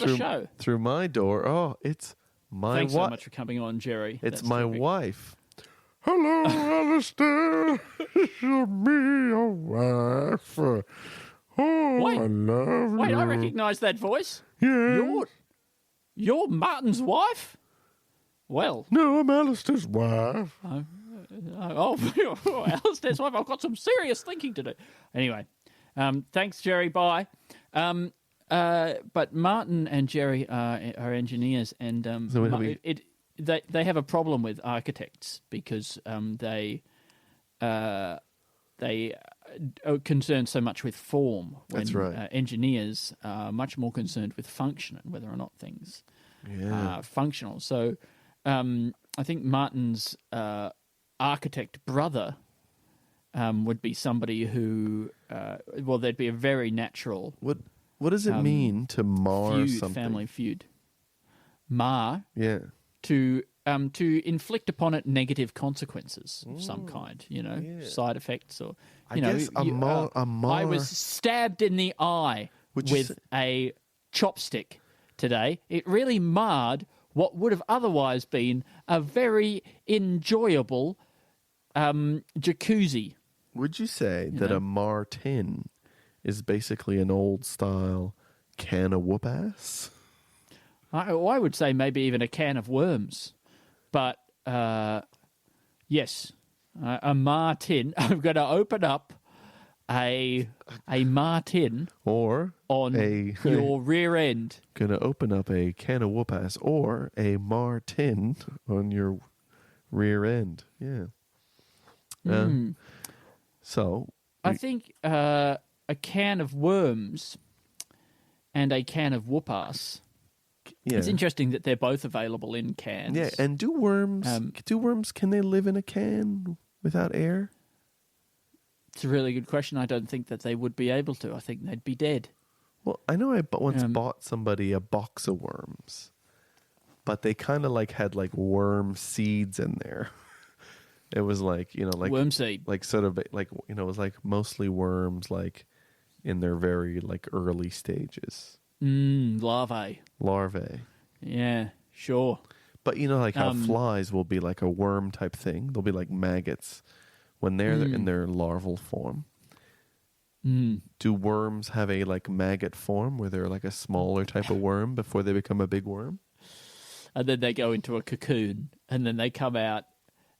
through my door. Oh, it's my wife. Thanks so much for coming on, Jerry. It's my wife. Hello, Alistair. This is me, your wife. Oh, I love you. Wait, I recognise that voice. Yeah. You're Martin's wife? Well. No, I'm Alistair's wife. Alistair's wife. I've got some serious thinking to do. Anyway, thanks, Jerry. Bye. But Martin and Jerry are engineers, and they have a problem with architects because they are concerned so much with form. That's right. Engineers are much more concerned with function and whether or not things are functional. So I think Martin's architect brother would be somebody who, there'd be a very natural... What does it mean to mar something? Family feud. Mar? Yeah. To to inflict upon it negative consequences of some kind, side effects or I guess a mar. I was stabbed in the eye with a chopstick today. It really marred what would have otherwise been a very enjoyable jacuzzi. Would you say that a Martin is basically an old-style can of whoop-ass? I would say maybe even a can of worms. But, yes, a Martin. I'm going to open up a Martin or on your rear end. Going to open up a can of whoop-ass or a Martin on your rear end. Yeah. So I think a can of worms and a can of whoop-ass. Yeah. It's interesting that they're both available in cans. Yeah, and do worms, can they live in a can without air? It's a really good question. I don't think that they would be able to. I think they'd be dead. Well, I know I once bought somebody a box of worms, but they kind of had worm seeds in there. It was worm seed, sort of it was mostly worms, in their very early stages. Larvae. Yeah, sure. But how flies will be a worm type thing. They'll be like maggots when they're in their larval form. Do worms have a maggot form where they're a smaller type of worm before they become a big worm? And then they go into a cocoon, and then they come out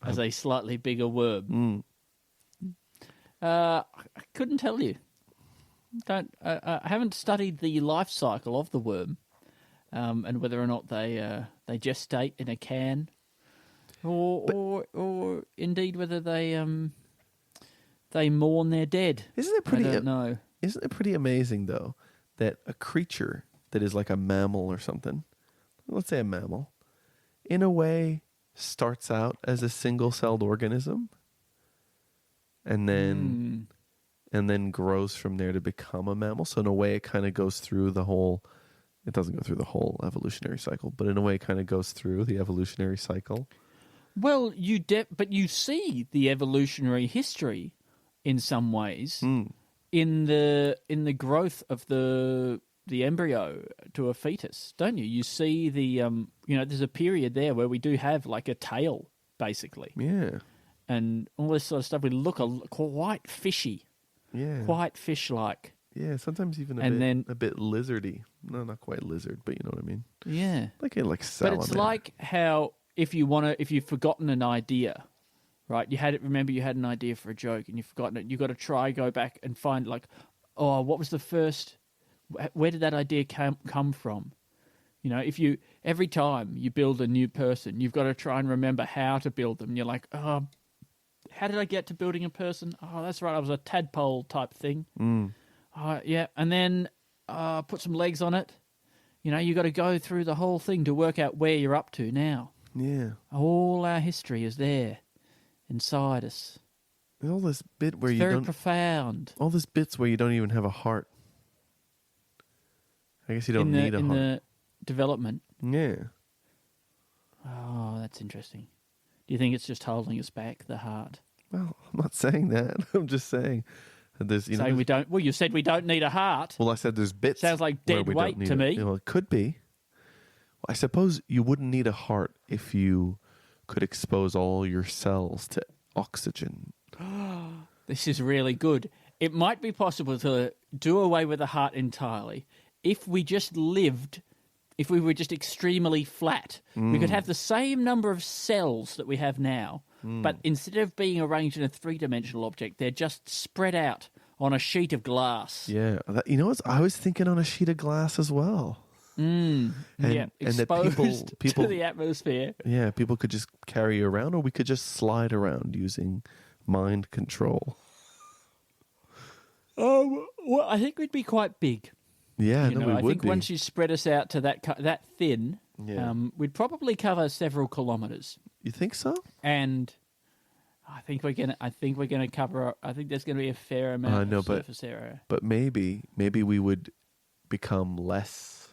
as a slightly bigger worm. I couldn't tell you. I haven't studied the life cycle of the worm, and whether or not they gestate in a can, or indeed whether they mourn their dead. Isn't it pretty? I don't know. Isn't it pretty amazing though that a creature that is like a mammal or something, let's say a mammal, in a way starts out as a single-celled organism, and then grows from there to become a mammal. So in a way, it kind of goes through the whole. It doesn't go through the whole evolutionary cycle, but in a way, it kind of goes through the evolutionary cycle. Well, but you see the evolutionary history in some ways in the growth of the embryo to a fetus, don't you? You see there's a period there where we do have a tail, basically. Yeah. And all this sort of stuff. We look quite fishy. Yeah. Quite fish-like. Yeah, sometimes even a bit lizardy. No, not quite lizard, but you know what I mean. Yeah. Like salamander. But it's like how if you've forgotten an idea, right? You had an idea for a joke and you've forgotten it. You've got to go back and find what was the first, where did that idea come from? Every time you build a new person, you've got to try and remember how to build them. You're like, how did I get to building a person? Oh, that's right. I was a tadpole type thing. Yeah. And then put some legs on it. You got to go through the whole thing to work out where you're up to now. Yeah. All our history is there inside us. And all this bit where it's very profound. All these bits where you don't even have a heart. I guess you don't need a heart. In the development. Yeah. Oh, that's interesting. Do you think it's just holding us back, the heart? Well, I'm not saying that. I'm just saying there's. We don't. Well, you said we don't need a heart. Well, I said there's bits. Sounds like dead weight to me. Well, it could be. Well, I suppose you wouldn't need a heart if you could expose all your cells to oxygen. This is really good. It might be possible to do away with the heart entirely if we just lived. If we were just extremely flat, we could have the same number of cells that we have now, but instead of being arranged in a three-dimensional object, they're just spread out on a sheet of glass. Yeah. I was thinking on a sheet of glass as well. Exposed to the atmosphere. Yeah, people could just carry around, or we could just slide around using mind control. Well, I think we'd be quite big. Yeah, we would be. I think once you spread us out to that thin, we'd probably cover several kilometres. You think so? And I think we're gonna cover. I think there's gonna be a fair amount of surface area. But maybe we would become less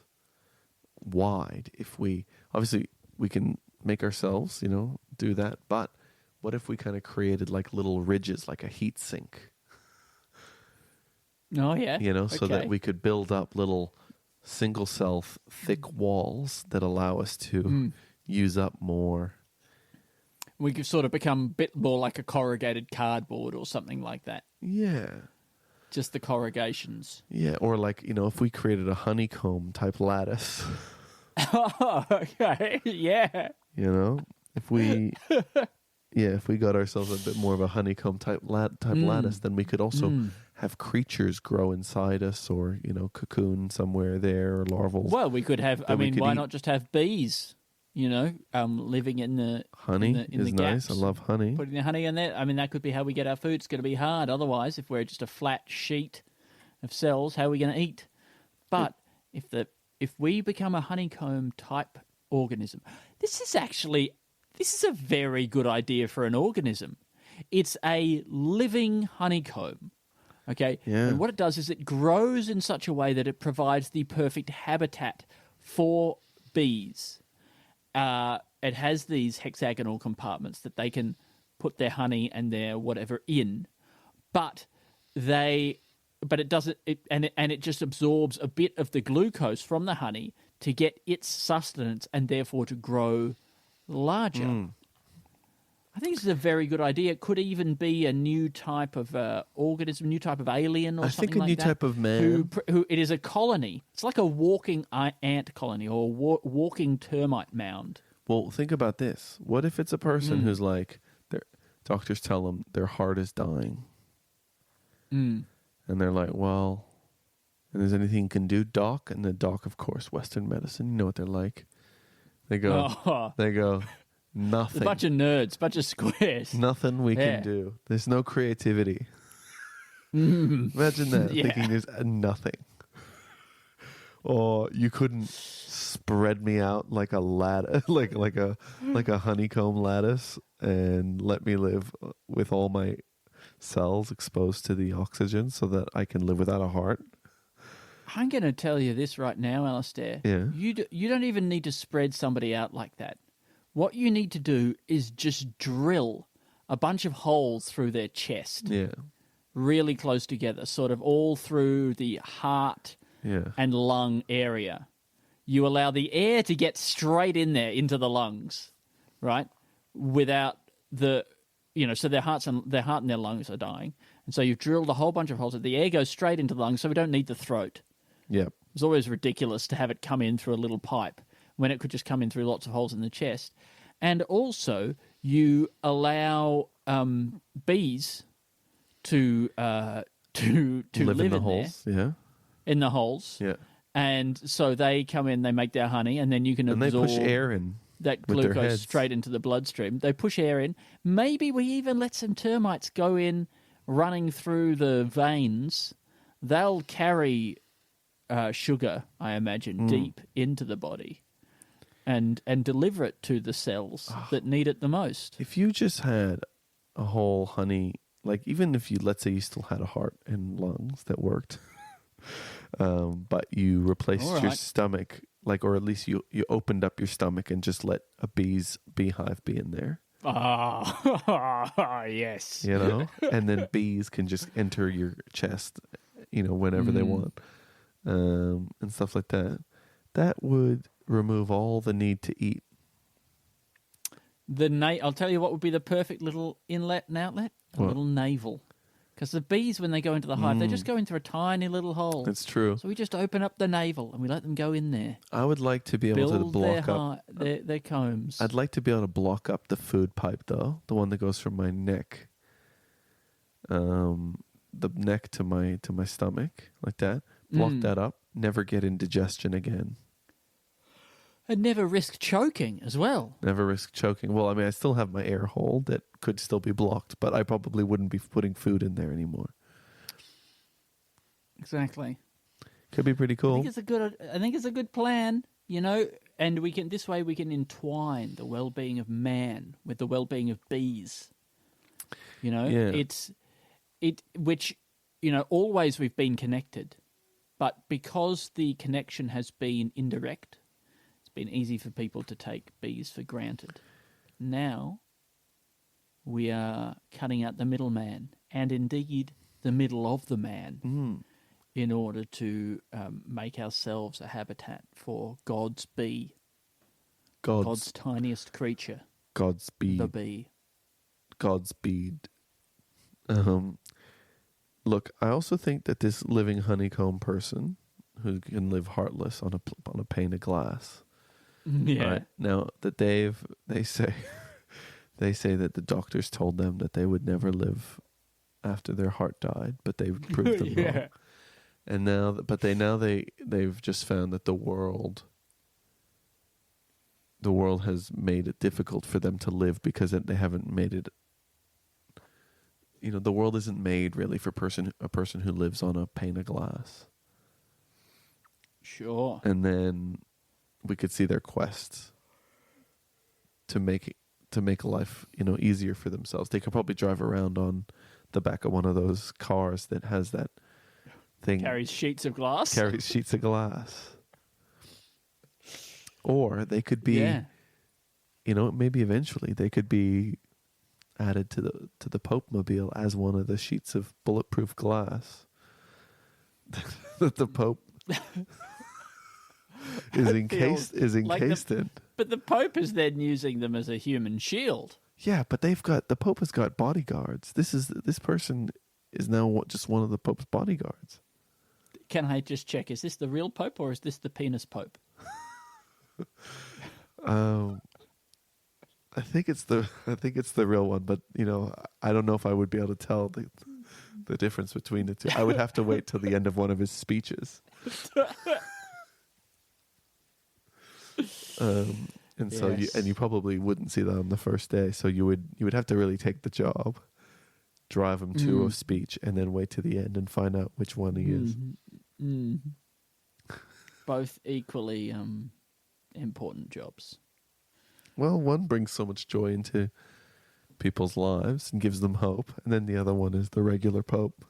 wide if we. Obviously, we can make ourselves, do that. But what if we kind of created like little ridges, like a heat sink? Oh, yeah. So that we could build up little single cell thick walls that allow us to use up more. We could sort of become a bit more like a corrugated cardboard or something like that. Yeah. Just the corrugations. Yeah, or like, if we created a honeycomb type lattice. Oh, okay. Yeah. If we got ourselves a bit more of a honeycomb type lattice, then we could also have creatures grow inside us, or cocoon somewhere there, or larval. Well, we could have. Why not just have bees? Living in the honey in is the nice. gaps. I love honey. Putting the honey in there. That could be how we get our food. It's going to be hard otherwise. If we're just a flat sheet of cells, how are we going to eat? But if we become a honeycomb type organism, this is a very good idea for an organism. It's a living honeycomb. Okay? Yeah. And what it does is it grows in such a way that it provides the perfect habitat for bees. It has these hexagonal compartments that they can put their honey and their whatever in, but it doesn't. It just absorbs a bit of the glucose from the honey to get its sustenance and therefore to grow larger. I think this is a very good idea. It could even be a new type of organism, new type of alien or something like that. I think a new type of man. Who it is a colony. It's like a walking ant colony or a walking termite mound. Well, think about this. What if it's a person who's like, doctors tell them their heart is dying. And they're like, well, and there's anything you can do, doc? And the doc, of course, Western medicine, you know what they're like. They go, nothing. A bunch of nerds, bunch of squares. Nothing we can do. There's no creativity. Imagine that, thinking there's nothing. Or you couldn't spread me out like a lattice, like a honeycomb lattice, and let me live with all my cells exposed to the oxygen so that I can live without a heart. I'm going to tell you this right now, Alistair. Yeah. You don't even need to spread somebody out like that. What you need to do is just drill a bunch of holes through their chest. Yeah. Really close together, sort of all through the heart and lung area. You allow the air to get straight in there into the lungs, right? Without so their heart and their lungs are dying. And so you've drilled a whole bunch of holes. The air goes straight into the lungs, so we don't need the throat. Yep. It's always ridiculous to have it come in through a little pipe when it could just come in through lots of holes in the chest. And also, you allow bees to live in the holes. there, yeah, in the holes. Yeah, and so they come in, they make their honey, and then you can absorb they push air in that glucose straight into the bloodstream. They push air in. Maybe we even let some termites go in, running through the veins. They'll carry sugar, I imagine, deep into the body. And deliver it to the cells that need it the most. If you just had a whole honey, like even if let's say you still had a heart and lungs that worked, but you replaced your stomach, or at least you opened up your stomach and just let a beehive be in there. Yes. And then bees can just enter your chest, whenever they want, and stuff like that. That would remove all the need to eat. I'll tell you what would be the perfect little inlet and outlet. A little navel. Because the bees, when they go into the hive, they just go in through a tiny little hole. That's true. So we just open up the navel and we let them go in there. I would like to be able to block up their combs. I'd like to be able to block up the food pipe, though. The one that goes from my neck, the neck to my stomach, like that. Block that up. Never get indigestion again. And never risk choking as well. Never risk choking. Well, I still have my air hole that could still be blocked, but I probably wouldn't be putting food in there anymore. Exactly. Could be pretty cool. I think it's a good plan, and this way we can entwine the well-being of man with the well-being of bees. Always we've been connected, but because the connection has been indirect, been easy for people to take bees for granted. Now we are cutting out the middleman, and indeed the middle of the man, in order to make ourselves a habitat for God's bee. God's tiniest creature. God's bee. The bee. God's bead. Look, I also think that this living honeycomb person who can live heartless on a pane of glass. Yeah. Right? Now that they say that the doctors told them that they would never live after their heart died, but they proved them wrong. And now, they've just found that the world has made it difficult for them to live because they haven't made it. You know, the world isn't made really for a person who lives on a pane of glass. Sure. And then we could see their quests to make life, easier for themselves. They could probably drive around on the back of one of those cars that has that thing. Carries sheets of glass. Or they could be, maybe eventually they could be added to the Pope Mobile as one of the sheets of bulletproof glass that the Pope is encased in. But the Pope is then using them as a human shield. Yeah, but the Pope has got bodyguards. This person is now just one of the Pope's bodyguards. Can I just check? Is this the real Pope or is this the penis Pope? I think it's the real one, but I don't know if I would be able to tell the difference between the two. I would have to wait till the end of one of his speeches. So you probably wouldn't see that on the first day. So you would have to really take the job, drive him to a speech, and then wait to the end and find out which one he is. Both equally important jobs. Well, one brings so much joy into people's lives and gives them hope, and then the other one is the regular Pope.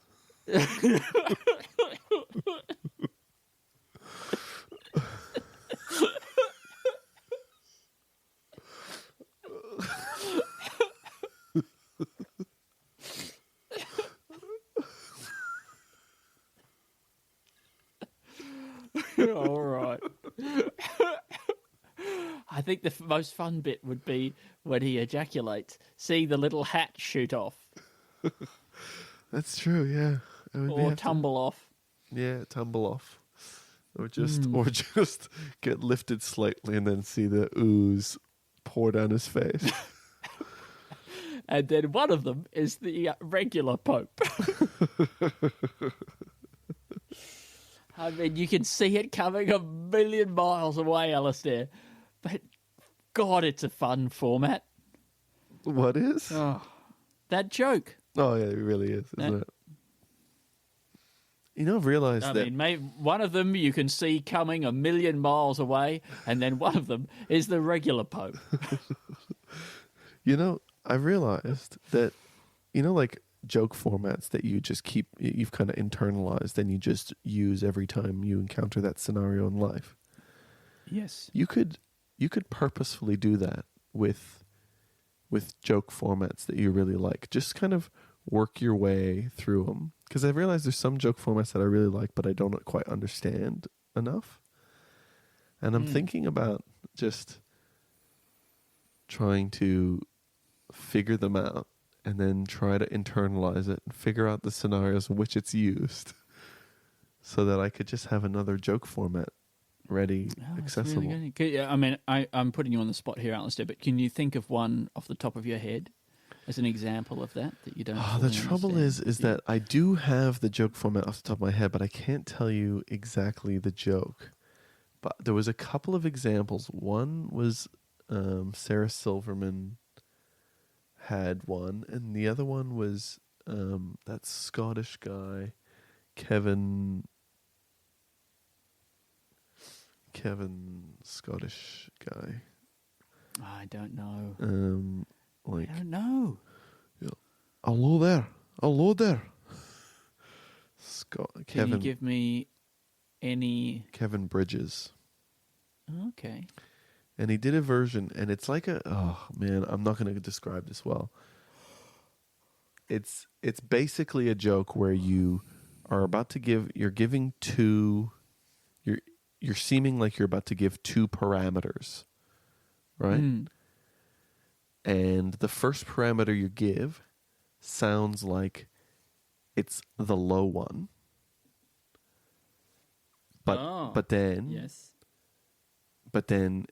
All right. I think the most fun bit would be when he ejaculates, seeing the little hat shoot off. That's true, yeah. Or tumble off. Yeah, tumble off. Or just get lifted slightly and then see the ooze pour down his face. And then one of them is the regular Pope. I mean, you can see it coming a million miles away, Alistair. But, God, it's a fun format. What is? Oh, that joke. Oh, yeah, it really is, isn't it? I've realized that... I mean, one of them you can see coming a million miles away, and then one of them is the regular Pope. I've realized that, like joke formats that you've kind of internalized and you just use every time you encounter that scenario in life. Yes. You could purposefully do that with joke formats that you really like. Just kind of work your way through them. Because I realize there's some joke formats that I really like, but I don't quite understand enough. And I'm thinking about just trying to figure them out and then try to internalize it and figure out the scenarios in which it's used so that I could just have another joke format ready, accessible. Really good. I mean, I'm putting you on the spot here, Alistair, but can you think of one off the top of your head as an example of that you don't the trouble is that I do have the joke format off the top of my head, but I can't tell you exactly the joke. But there was a couple of examples. One was Sarah Silverman had one, and the other one was that Scottish guy, Kevin Scottish guy. I don't know. I don't know. Yeah. Hello there. Can you give me any... Kevin Bridges. Okay. And he did a version, and it's like oh man, I'm not going to describe this well. It's basically a joke where you are about to you're seeming like you're about to give two parameters, right? Mm. And the first parameter you give sounds like it's the low one. But then yes. But then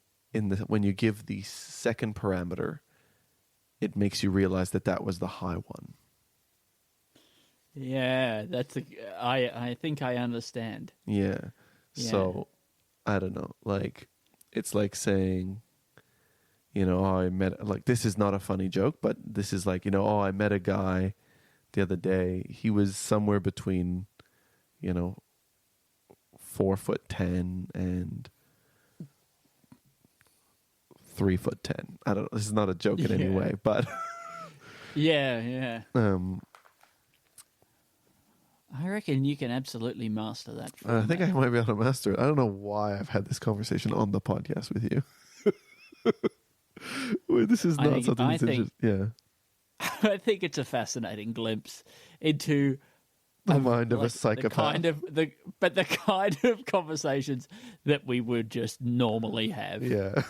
when you give the second parameter, it makes you realize that was the high one. Yeah, I think I understand. Yeah. So I don't know. Like, it's like saying, I met, like, this is not a funny joke, but this is like, I met a guy the other day. He was somewhere between, 4'10" and 3'10". I don't know. This is not a joke in any way, but yeah. I reckon you can absolutely master that. I think I might be able to master it. I don't know why I've had this conversation on the podcast with you. This is not something that's interesting. Yeah. I think it's a fascinating glimpse into the mind of a psychopath. The kind of conversations that we would just normally have. Yeah.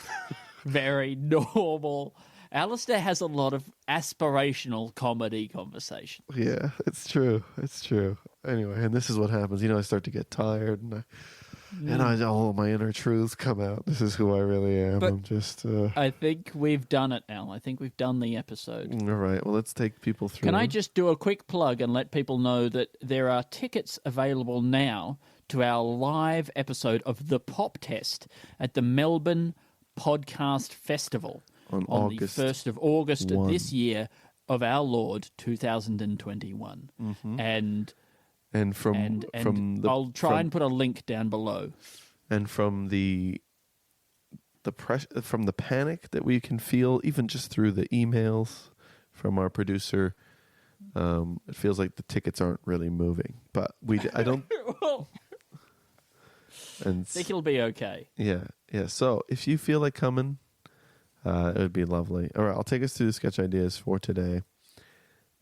Very normal. Alistair has a lot of aspirational comedy conversation. Yeah, it's true. It's true. Anyway, and this is what happens. I start to get tired, and all my inner truths come out. This is who I really am. But I'm just. I think we've done it, Al. I think we've done the episode. All right. Well, let's take people through. Can I just do a quick plug and let people know that there are tickets available now to our live episode of The Pop Test at the Melbourne Podcast Festival on the 1st of August of this year of our Lord 2021. Mm-hmm. And I'll try and put a link down below. And from the from the panic that we can feel, even just through the emails from our producer, it feels like the tickets aren't really moving. But I don't. Well, and think it'll be okay. Yeah. So if you feel like coming, it would be lovely. All right, I'll take us through the sketch ideas for today.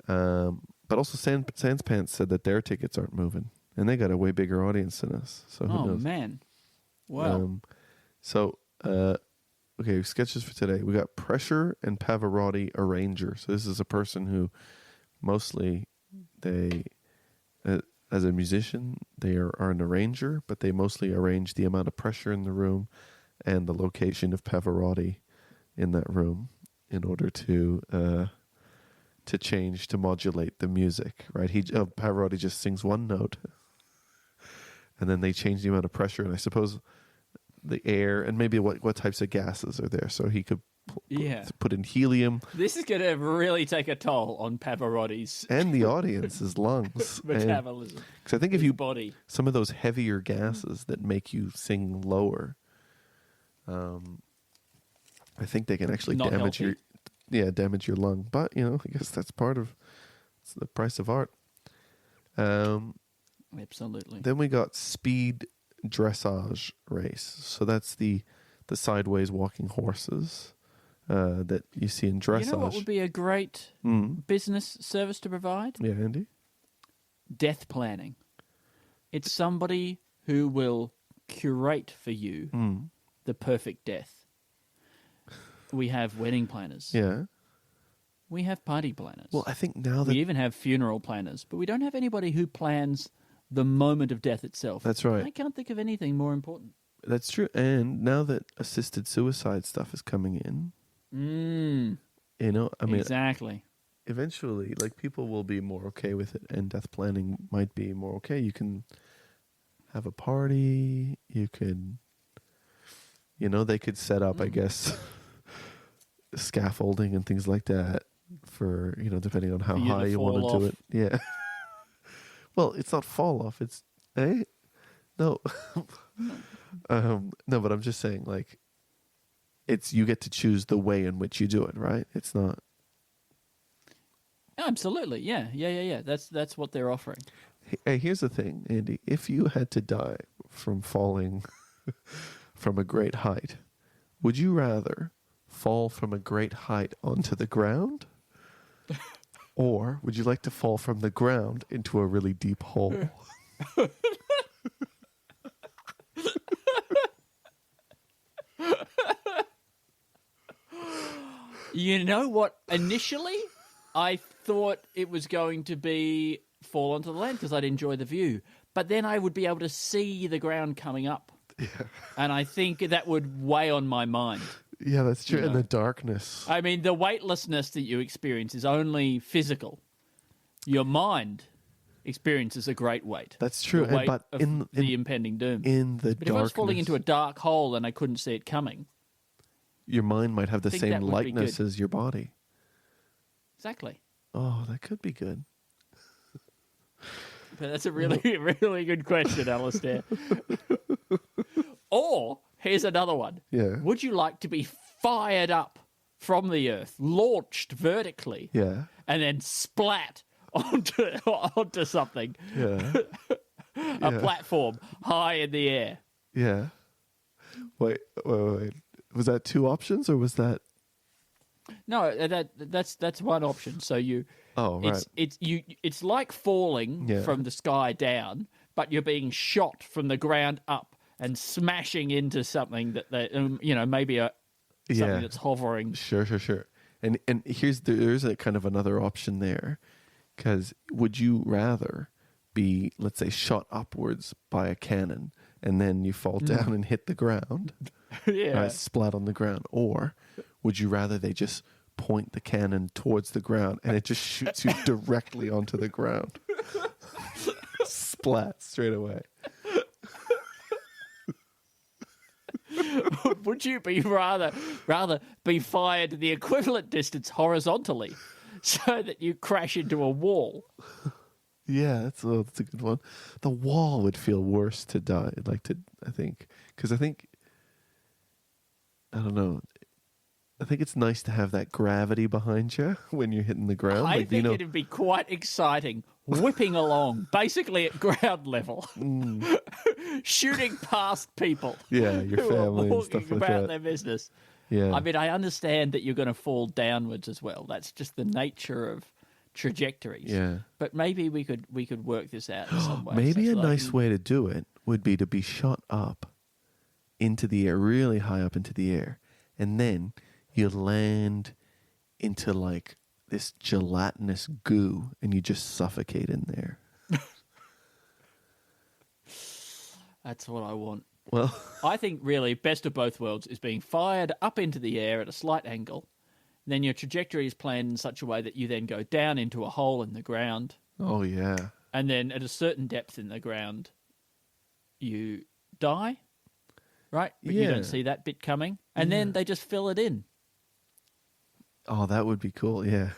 But also, Sans Pants said that their tickets aren't moving, and they got a way bigger audience than us. So who knows? Oh man! Wow. Okay, sketches for today. We got Pressure and Pavarotti arranger. So this is a person who mostly as a musician, they are an arranger, but they mostly arrange the amount of pressure in the room and the location of Pavarotti in that room in order to change, to modulate the music, right? Pavarotti just sings one note, and then they change the amount of pressure, and I suppose the air, and maybe what types of gases are there. So he could put in helium. This is going to really take a toll on Pavarotti's and the audience's lungs. Metabolism. Because I think if you body some of those heavier gases that make you sing lower, I think they can actually damage your lung. But I guess that's it's the price of art. Absolutely. Then we got speed dressage race. So that's the sideways walking horses that you see in dressage. You know what would be a great business service to provide? Yeah, Andy? Death planning. It's somebody who will curate for you the perfect death. We have wedding planners. Yeah. We have party planners. Well, I think now that... We even have funeral planners, but we don't have anybody who plans the moment of death itself. That's right. I can't think of anything more important. That's true. And now that assisted suicide stuff is coming in, exactly. Eventually, people will be more okay with it, and death planning might be more okay. You can have a party. You could, they could set up, I guess, scaffolding and things like that for, depending on how high you want to do it. Yeah. Well, it's not fall off. It's, No. No, but I'm just saying, you get to choose the way in which you do it, right? It's not. Absolutely, yeah. That's what they're offering. Hey, here's the thing, Andy. If you had to die from falling from a great height, would you rather fall from a great height onto the ground? Or would you like to fall from the ground into a really deep hole? You know what? Initially, I thought it was going to be fall onto the land because I'd enjoy the view. But then I would be able to see the ground coming up. Yeah. And I think that would weigh on my mind. Yeah, that's true. And the darkness. I mean, the weightlessness that you experience is only physical. Your mind experiences a great weight. That's true. The weight of the impending doom. In the but darkness. If I was falling into a dark hole and I couldn't see it coming, your mind might have the same likeness as your body. Exactly. Oh, that could be good. But that's a really, really good question, Alistair. Or, here's another one. Yeah. Would you like to be fired up from the earth, launched vertically, and then splat onto something? Yeah. A platform high in the air. Yeah. Wait. Was that two options, or was that? No, that's one option. So you. Oh, right. It's like falling from the sky down, but you're being shot from the ground up and smashing into something that maybe something that's hovering. Sure. And there's a kind of another option there, because would you rather be, let's say, shot upwards by a cannon and then you fall down and hit the ground? Splat on the ground. Or would you rather they just point the cannon towards the ground and it just shoots you directly onto the ground? Splat straight away. Would you be rather be fired the equivalent distance horizontally so that you crash into a wall? Yeah, that's a good one. The wall would feel worse to die. I think I don't know. I think it's nice to have that gravity behind you when you're hitting the ground. I think it'd be quite exciting, whipping along, basically at ground level, shooting past people. Yeah, your family and stuff like that. About their business. Yeah. I mean, I understand that you're going to fall downwards as well. That's just the nature of trajectories. Yeah. But maybe we could work this out in some way. Maybe a nice way to do it would be to be shot up into the air, really high up into the air, and then you land into like this gelatinous goo and you just suffocate in there. That's what I want. Well, I think really best of both worlds is being fired up into the air at a slight angle. Then your trajectory is planned in such a way that you then go down into a hole in the ground. Oh, yeah. And then at a certain depth in the ground, you die, right? But you don't see that bit coming. And then they just fill it in. Oh, that would be cool, yeah.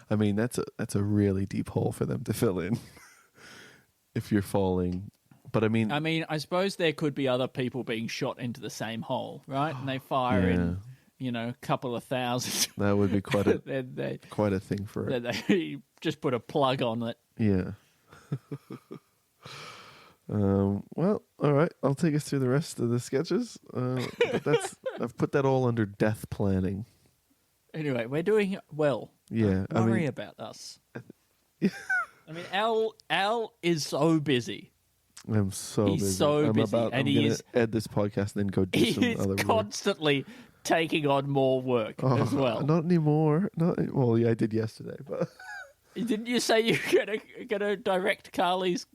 I mean, that's a really deep hole for them to fill in if you're falling. But I mean, I suppose there could be other people being shot into the same hole, right? And they fire in, a couple of thousand. That would be quite a thing for it. They just put a plug on it. Yeah. Well, all right. I'll take us through the rest of the sketches. But I've put that all under death planning. Anyway, we're doing well. Yeah, Don't worry about us. I mean, Al is so busy. I'm so busy. He's so busy. I'm going to end this podcast and then go do some other work. He's constantly taking on more work as well. Not anymore. Well, yeah, I did yesterday, but... Didn't you say you're gonna direct Carly's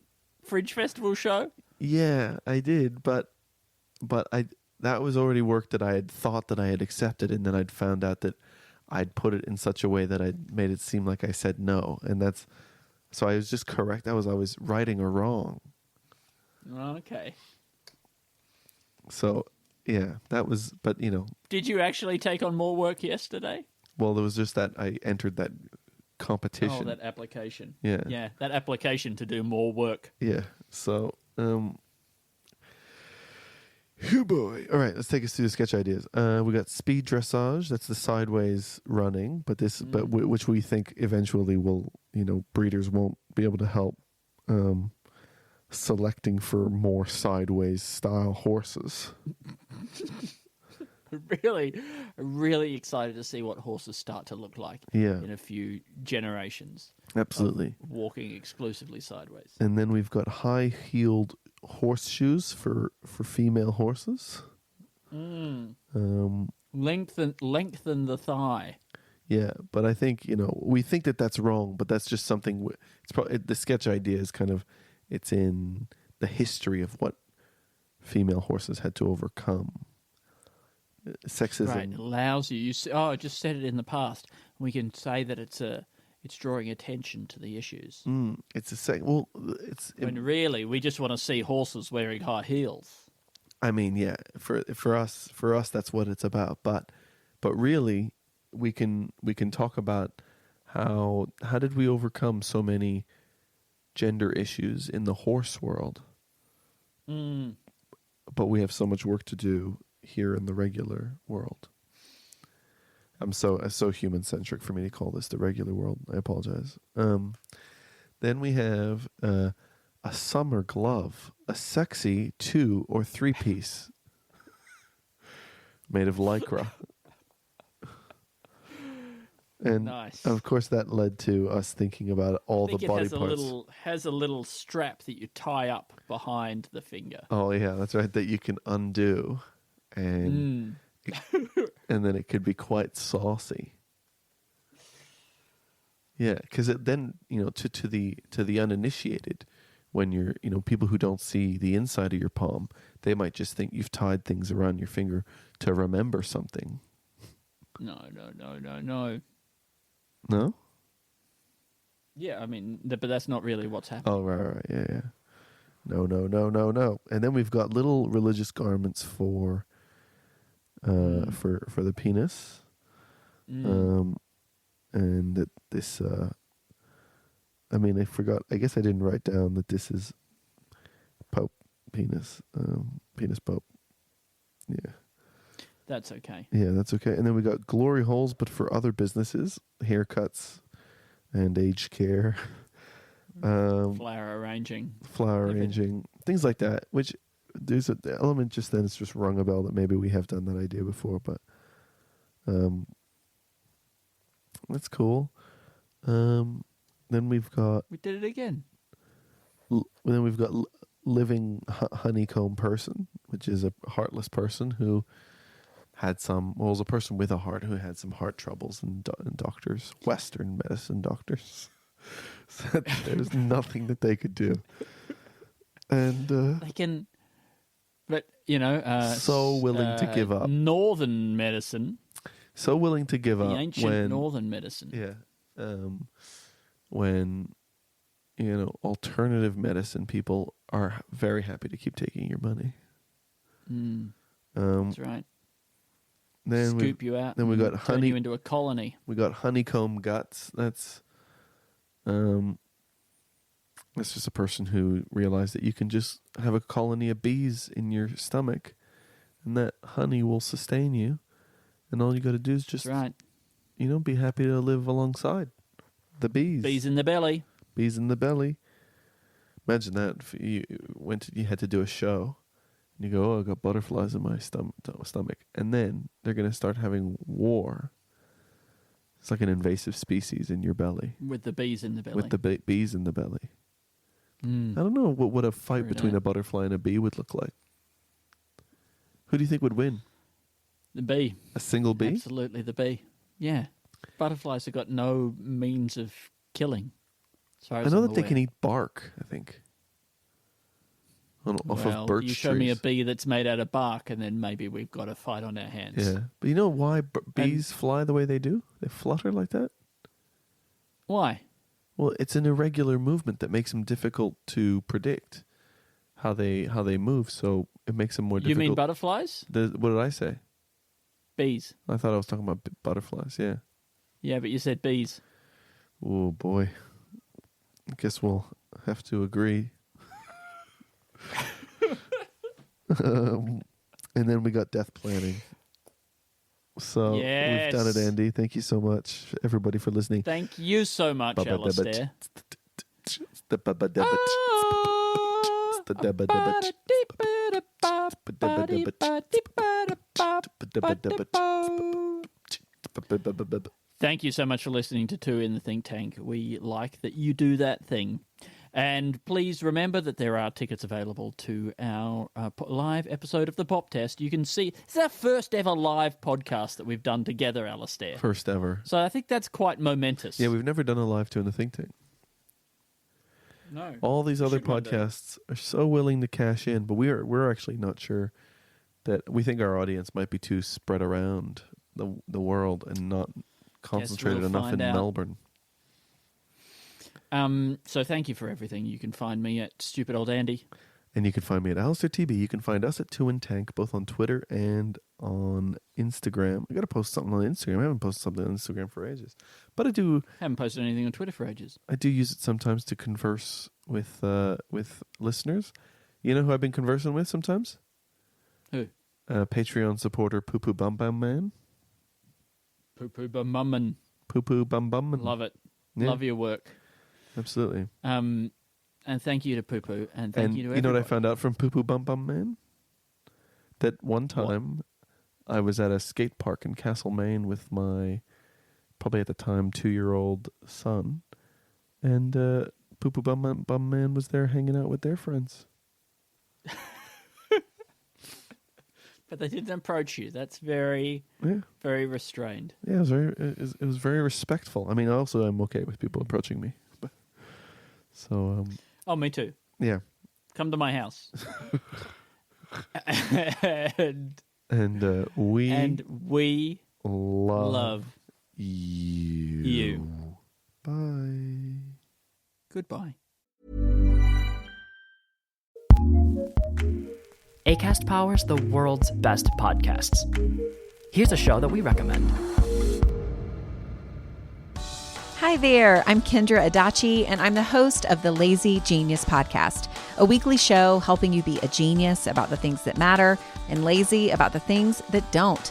Fringe Festival show? Yeah, I did, but that was already work that I had thought that I had accepted, and then I'd found out that I'd put it in such a way that I'd made it seem like I said no, and so I was just correct. I was writing or wrong. Okay. So, yeah, that was, but Did you actually take on more work yesterday? Well, there was just that I entered that competition. Oh, that application. Yeah. Yeah, that application to do more work. Yeah. So, oh boy. All right, let's take us through the sketch ideas. We got speed dressage. That's the sideways running, but which we think eventually will, breeders won't be able to help selecting for more sideways style horses. really excited to see what horses start to look like in a few generations. Absolutely. Walking exclusively sideways. And then we've got high-heeled horseshoes for female horses. Lengthen the thigh. Yeah, but I think, we think that that's wrong, but that's just something, it's probably, the sketch idea is kind of, it's in the history of what female horses had to overcome. Sexism. Right, it allows you, I just said it in the past. We can say that it's drawing attention to the issues. When really, we just want to see horses wearing high heels. I mean, yeah, for us, that's what it's about. But really, we can talk about how did we overcome so many gender issues in the horse world? But we have so much work to do here in the regular world. It's so human-centric for me to call this the regular world. I apologize. Then we have a summer glove, a sexy 2 or 3 piece made of lycra. And nice. Of course, that led to us thinking about all the body parts. Has a little strap that you tie up behind the finger. Oh yeah, that's right. That you can undo, and and then it could be quite saucy. Yeah, because then to the uninitiated, when you're people who don't see the inside of your palm, they might just think you've tied things around your finger to remember something. No. No? Yeah, I mean, but that's not really what's happening. Oh, right, yeah. No. And then we've got little religious garments for the penis. And that this, I forgot, I guess I didn't write down that this is Pope penis, penis Pope. Yeah. That's okay. Yeah, that's okay. And then we got glory holes, but for other businesses, haircuts and aged care. Flower arranging, things like that, which there's an element just then it's just rung a bell that maybe we have done that idea before, but that's cool. Then we've got... We did it again. Then we've got living honeycomb person, which is a heartless person who... was a person with a heart who had some heart troubles, and doctors, Western medicine doctors, said there's nothing that they could do. And they can, but so willing to give up. Northern medicine. So willing to give up. The ancient northern medicine. Yeah. When alternative medicine people are very happy to keep taking your money. That's right. Then scoop you out. Then we got turn you into a colony. We got honeycomb guts. That's just a person who realized that you can just have a colony of bees in your stomach, and that honey will sustain you, and all you got to do is just be happy to live alongside the bees. Bees in the belly. Bees in the belly. Imagine that if you had to do a show. And you go, I got butterflies in my stomach. And then they're going to start having war. It's like an invasive species in your belly. With the bees in the belly. With the bees in the belly. I don't know what a fight between a butterfly and a bee would look like. Who do you think would win? The bee. A single bee? Absolutely the bee. Yeah. Butterflies have got no means of killing. I know that they can eat bark, I think. Off of birch you show trees. me a bee that's made out of bark, and then maybe we've got a fight on our hands. Yeah, but you know why bees fly the way they do? They flutter like that. Why? Well, it's an irregular movement that makes them difficult to predict how they move. So it makes them more difficult. You mean butterflies? What did I say? Bees. I thought I was talking about butterflies. Yeah. Yeah, but you said bees. Oh boy, I guess we'll have to agree. And then we got death planning. So we've done it, Andy. Thank you so much, everybody, for listening. Thank you so much, Alistair. Thank you so much for listening to Two in the Think Tank. We like that you do that thing. And please remember that there are tickets available to our live episode of the Pop Test. You can see, it's our first ever live podcast that we've done together, Alistair. First ever. So I think that's quite momentous. Yeah, we've never done a live Two in the Think Tank. No. All these other podcasts are so willing to cash in, but we're actually not sure that we think our audience might be too spread around the world and not concentrated enough in Melbourne. So thank you for everything. You can find me at Stupid Old Andy. And you can find me at Alistair TB. You can find us at Two in Tank, both on Twitter and on Instagram. I got to post something on Instagram. I haven't posted something on Instagram for ages. But I do... Haven't posted anything on Twitter for ages. I do use it sometimes to converse with listeners. You know who I've been conversing with sometimes? Who? Patreon supporter Poo Poo Bum Bum Man. Poo Poo Bum Bum Man. Poo Poo Bum Bum Man. Love it. Yeah. Love your work. Absolutely. And thank you to Poo Poo, and thank you to everybody. You know what I found out from Poo Poo Bum Bum Man? That one time I was at a skate park in Castlemaine with my, probably at the time, 2-year-old son, and Poo Poo Bum Man was there hanging out with their friends. But they didn't approach you. That's very restrained. Yeah, it was very respectful. I mean, also I'm okay with people approaching me. So. Oh, me too. Yeah. Come to my house. and we love you. Bye. Goodbye. Acast powers the world's best podcasts. Here's a show that we recommend. Hi there, I'm Kendra Adachi, and I'm the host of the Lazy Genius Podcast, a weekly show helping you be a genius about the things that matter and lazy about the things that don't.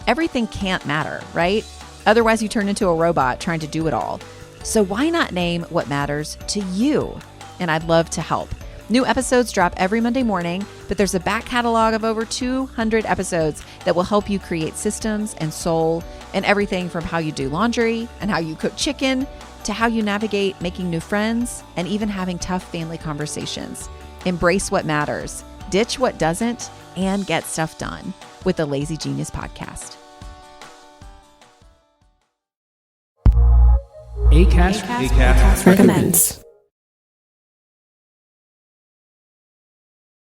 Everything can't matter, right? Otherwise, you turn into a robot trying to do it all. So why not name what matters to you? And I'd love to help. New episodes drop every Monday morning, but there's a back catalog of over 200 episodes that will help you create systems and soul and everything from how you do laundry and how you cook chicken to how you navigate making new friends and even having tough family conversations. Embrace what matters, ditch what doesn't, and get stuff done with the Lazy Genius Podcast. Acast recommends.